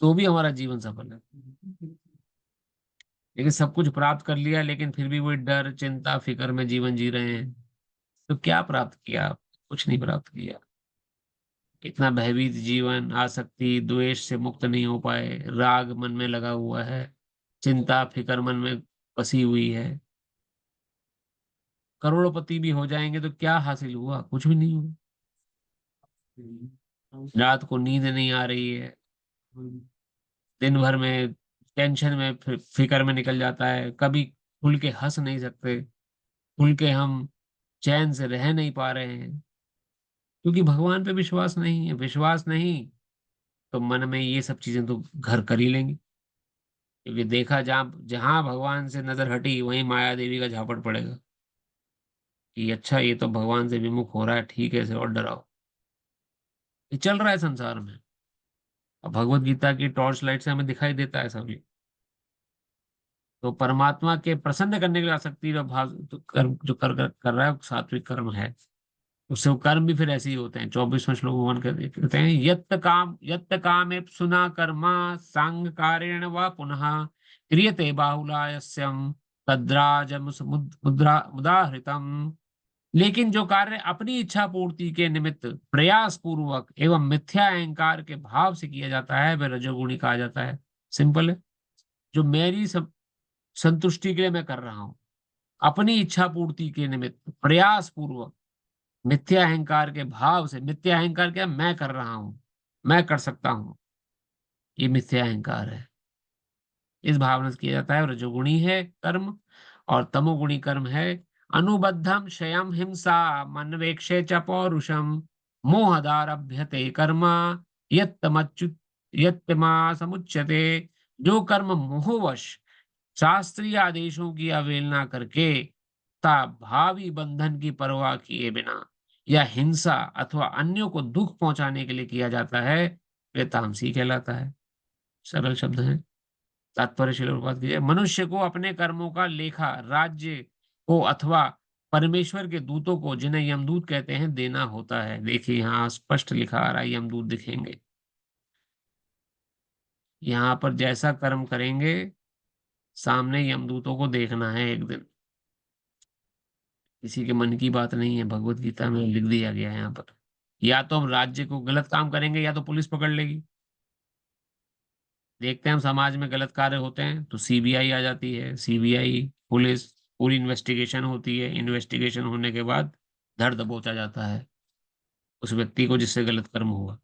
तो भी हमारा जीवन सफल है। लेकिन सब कुछ प्राप्त कर लिया, लेकिन फिर भी वही डर चिंता फिक्र में जीवन जी रहे हैं। तो क्या प्राप्त किया आप? कुछ नहीं प्राप्त किया। इतना भयभीत जीवन, आसक्ति द्वेष से मुक्त नहीं हो पाए, राग मन में लगा हुआ है, चिंता फिक्र मन में बसी हुई है। करोड़पति भी हो जाएंगे तो क्या हासिल हुआ? कुछ भी नहीं हुआ। रात को नींद नहीं आ रही है, दिन भर में टेंशन में फिक्र में निकल जाता है, कभी खुल के हंस नहीं सकते, खुल के हम चैन से रह नहीं पा रहे हैं। क्योंकि भगवान पे विश्वास नहीं है। विश्वास नहीं तो मन में ये सब चीजें तो घर कर ही लेंगी। क्योंकि देखा जहां जहां भगवान से नजर हटी वहीं माया देवी का झापट पड़ेगा कि अच्छा ये तो भगवान से विमुख हो रहा है, ठीक है, इसे और डराओ। ये चल रहा है संसार में। अब भगवत गीता की टॉर्च लाइट से हमें दिखाई देता है सभी। तो परमात्मा के प्रसन्न करने के लिए आसक्ति और भाव तो कर्म जो कर रहा है वो सात्विक कर्म है। उससे वो कर्म भी फिर ऐसे ही होते हैं। 24वें श्लोक में भगवान कहते हैं, यत्त कामे सुना कर्मा सांग कारेण व पुनः क्रियते बाहुलायस्यम तद्राजम मुद्रा मुदाहृतम। लेकिन जो कार्य अपनी इच्छा पूर्ति के निमित्त प्रयास पूर्वक एवं मिथ्या अहंकार के भाव से किया जाता है वह रजोगुणी कहा जाता है। सिंपल है। जो मेरी संतुष्टि के लिए मैं कर रहा हूं, अपनी इच्छा पूर्ति के निमित्त प्रयास पूर्वक मिथ्या अहंकार के भाव से, मिथ्या अहंकार क्या, मैं कर रहा हूं, मैं कर सकता हूं, ये मिथ्या अहंकार है। इस भावना से किया जाता है। रजोगुणी है कर्म और तमोगुणी कर्म है अनुबद्धम क्षयम हिंसा मनवेक्षे च पौरुषम मोहदारभ्यते कर्म यत्तमच्युत यत्तमा समुच्यते। जो कर्म मोहवश शास्त्रीय आदेशों की अवहेलना करके ता भावी बंधन की परवाह किए बिना या हिंसा अथवा अन्यों को दुख पहुंचाने के लिए किया जाता है वे तामसी कहलाता है। सरल शब्द है। तात्पर्य शिल बात कीजिए, मनुष्य को अपने कर्मों का लेखा राज्य को अथवा परमेश्वर के दूतों को, जिन्हें यमदूत कहते हैं, देना होता है। देखिए यहाँ स्पष्ट लिखा आ रहा है, यमदूत दिखेंगे। यहाँ पर जैसा कर्म करेंगे सामने यमदूतों को देखना है एक दिन। किसी के मन की बात नहीं है, भगवत गीता में लिख दिया गया है यहाँ पर। या तो हम राज्य को गलत काम करेंगे या तो पुलिस पकड़ लेगी। देखते हैं हम समाज में गलत कार्य होते हैं तो सीबीआई आ जाती है, सीबीआई पुलिस पूरी इन्वेस्टिगेशन होती है। इन्वेस्टिगेशन होने के बाद धर दबोचा जाता है उस व्यक्ति को जिससे गलत कर्म हुआ।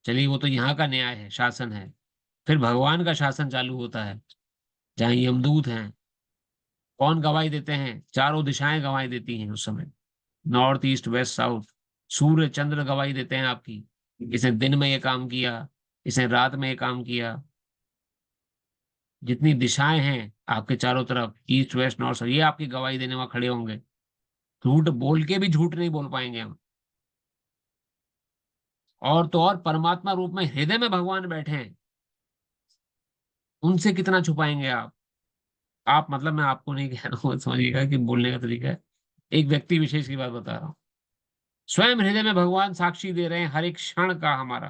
चलिए वो तो यहाँ का न्याय है, शासन है। फिर भगवान का शासन चालू होता है जहाँ यमदूत हैं। कौन गवाही देते हैं? चारों दिशाएं गवाही देती हैं उस समय। North east west south, Surya Chandra गवाही देते हैं आपकी। इसने दिन में ये काम किया, इसने रात में ये काम किया। जितनी दिशाएं हैं आपके चारों तरफ, ईस्ट वेस्ट नॉर्थ साउथ, ये आपकी गवाही देने वहां खड़े होंगे। झूठ बोल के भी झूठ नहीं बोल पाएंगे हम। और तो और परमात्मा रूप में हृदय में भगवान बैठे हैं, उनसे कितना छुपाएंगे आप मतलब मैं आपको नहीं कह रहा हूँ, समझिएगा कि बोलने का तरीका है। एक व्यक्ति विशेष की बात बता रहा हूँ। स्वयं हृदय में भगवान साक्षी दे रहे हैं हर एक क्षण का हमारा।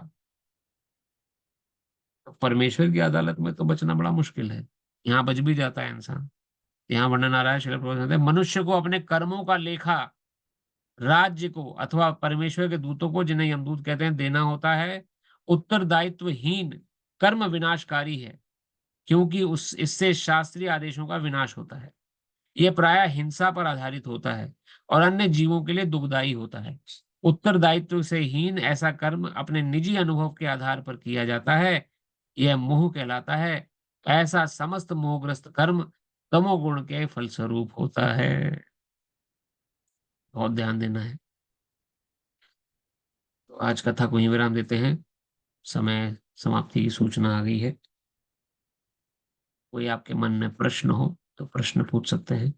तो परमेश्वर की अदालत में तो बचना बड़ा मुश्किल है। यहाँ बच भी जाता है इंसान। यहाँ वर्णन आ रहा है, श्रील प्रभुपाद कहते हैं, मनुष्य को अपने कर्मों का लेखा राज्य को अथवा परमेश्वर के दूतों को, जिन्हें यमदूत कहते हैं, देना होता है। उत्तरदायित्वहीन कर्म विनाशकारी है क्योंकि उस इससे शास्त्रीय आदेशों का विनाश होता है। यह प्रायः हिंसा पर आधारित होता है और अन्य जीवों के लिए दुखदाई होता है। उत्तरदायित्व से हीन ऐसा कर्म अपने निजी अनुभव के आधार पर किया जाता है। यह मोह कहलाता है। ऐसा समस्त मोहग्रस्त कर्म तमोगुण के फलस्वरूप होता है। बहुत ध्यान देना है। तो आज कथा को यहीं विराम देते हैं। समय समाप्ति की सूचना आ गई है। कोई आपके मन में प्रश्न हो तो प्रश्न पूछ सकते हैं।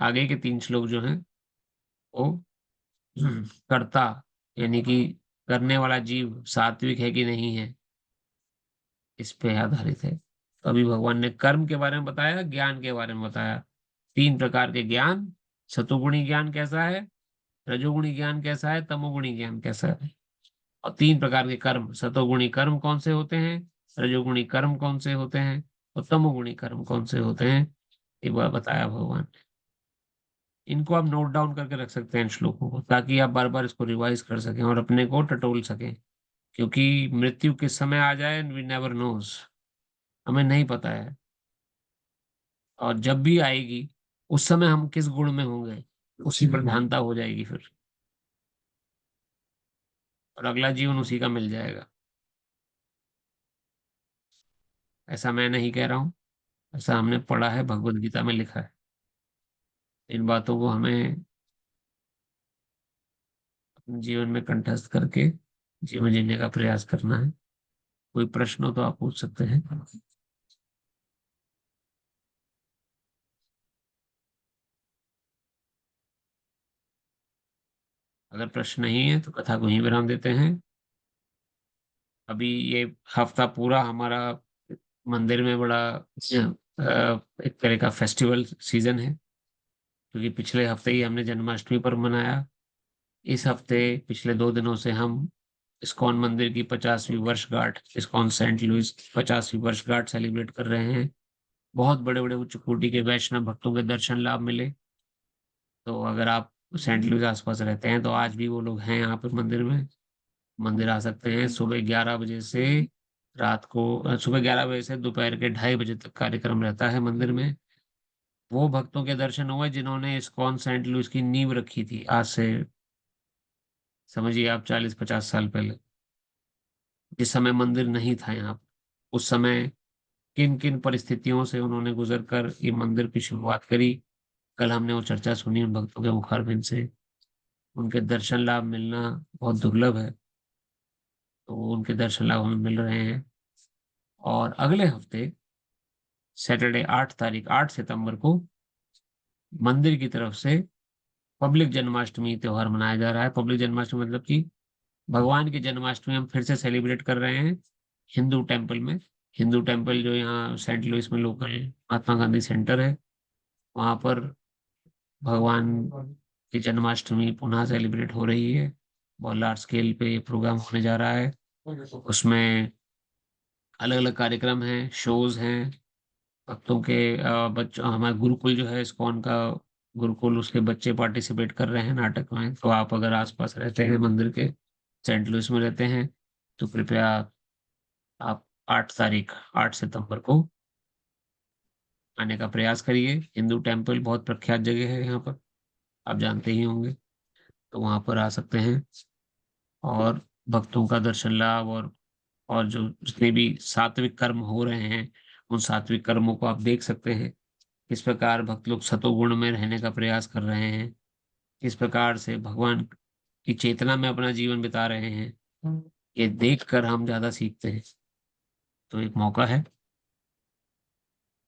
आगे के 3 श्लोक जो हैं वो कर्ता यानी कि करने वाला जीव सात्विक है कि नहीं है इस पे आधारित है। तो अभी भगवान ने कर्म के बारे में बताया, ज्ञान के बारे में बताया। 3 प्रकार के ज्ञान, सतोगुणी ज्ञान कैसा है, रजोगुणी ज्ञान कैसा है, तमोगुणी ज्ञान कैसा है। और 3 प्रकार के कर्म, सतोगुणी कर्म कौन से होते हैं, रजोगुणी कर्म कौन से होते हैं और तमोगुणी कर्म कौन से होते हैं, ये बात बताया भगवान ने। इनको आप नोट डाउन करके रख सकते हैं इन श्लोकों को, ताकि आप बार बार इसको रिवाइज कर सकें और अपने को टटोल सकें। क्योंकि मृत्यु किस समय आ जाए वी नेवर नोज, हमें नहीं पता है। और जब भी आएगी उस समय हम किस गुण में होंगे उसी पर प्रधानता हो जाएगी फिर। और अगला जीवन उसी का मिल जाएगा। ऐसा मैं नहीं कह रहा हूं, ऐसा हमने पढ़ा है, भगवत गीता में लिखा है। इन बातों को हमें अपने जीवन में कंठस्थ करके जीवन जीने का प्रयास करना है। कोई प्रश्न हो तो आप पूछ सकते हैं। अगर प्रश्न नहीं है तो कथा को यहीं विराम देते हैं। अभी ये हफ्ता पूरा हमारा मंदिर में बड़ा एक तरह का फेस्टिवल सीजन है, क्योंकि पिछले हफ्ते ही हमने जन्माष्टमी पर्व मनाया। इस हफ्ते पिछले 2 दिनों से हम इस्कॉन मंदिर की 50वीं वर्षगांठ, इस्कॉन सेंट लुइस की 50वीं वर्षगांठ सेलिब्रेट कर रहे हैं। बहुत बड़े बड़े उच्च कोटि के वैष्णव भक्तों के दर्शन लाभ मिले। तो अगर आप सेंट लुइस आसपास रहते हैं तो आज भी वो लोग हैं यहाँ पे मंदिर में। मंदिर आ सकते हैं। सुबह 11 बजे से रात को सुबह 11 बजे से दोपहर के 2:30 बजे तक कार्यक्रम रहता है मंदिर में। वो भक्तों के दर्शन हुए जिन्होंने इस्कॉन सेंट लुइस की नींव रखी थी, आज से समझिए आप 40-50 साल पहले, जिस समय मंदिर नहीं था यहाँ पर। उस समय किन किन परिस्थितियों से उन्होंने गुजर कर ये मंदिर की शुरुआत करी, कल हमने वो चर्चा सुनी उन भक्तों के मुखारबिन से। उनके दर्शन लाभ मिलना बहुत दुर्लभ है, तो उनके दर्शन लाभ हमें मिल रहे हैं। और अगले हफ्ते सैटरडे 8 तारीख 8 सितंबर को मंदिर की तरफ से पब्लिक जन्माष्टमी त्योहार मनाया जा रहा है। पब्लिक जन्माष्टमी मतलब कि भगवान की जन्माष्टमी हम फिर से सेलिब्रेट कर रहे हैं हिंदू टेम्पल में। हिंदू टेम्पल जो यहाँ सेंट लुइस में लोकल महात्मा गांधी सेंटर है, वहां पर भगवान की जन्माष्टमी पुनः सेलिब्रेट हो रही है। बहुत लार्ज स्केल पे ये प्रोग्राम होने जा रहा है। उसमें अलग अलग कार्यक्रम हैं, शोज हैं। भक्तों के बच्चों, हमारा गुरुकुल जो है इस्कॉन का गुरुकुल, उसके बच्चे पार्टिसिपेट कर रहे हैं नाटक में। तो आप अगर आसपास रहते हैं मंदिर के, सेंट लुइस में रहते हैं, तो कृपया आप 8 सितंबर को आने का प्रयास करिए। हिंदू टेम्पल बहुत प्रख्यात जगह है यहाँ पर, आप जानते ही होंगे। तो वहां पर आ सकते हैं और भक्तों का दर्शन लाभ और जो जितने भी सात्विक कर्म हो रहे हैं, उन सात्विक कर्मों को आप देख सकते हैं। किस प्रकार भक्त लोग सतोगुण में रहने का प्रयास कर रहे हैं, किस प्रकार से भगवान की चेतना में अपना जीवन बिता रहे हैं। ये देख कर हम ज्यादा सीखते हैं। तो एक मौका है,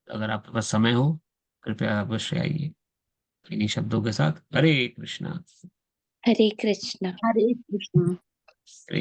अगर आपके पास समय हो, कृपया अवश्य आइए। इन्हीं शब्दों के साथ हरे कृष्णा। हरे कृष्णा। हरे कृष्ण।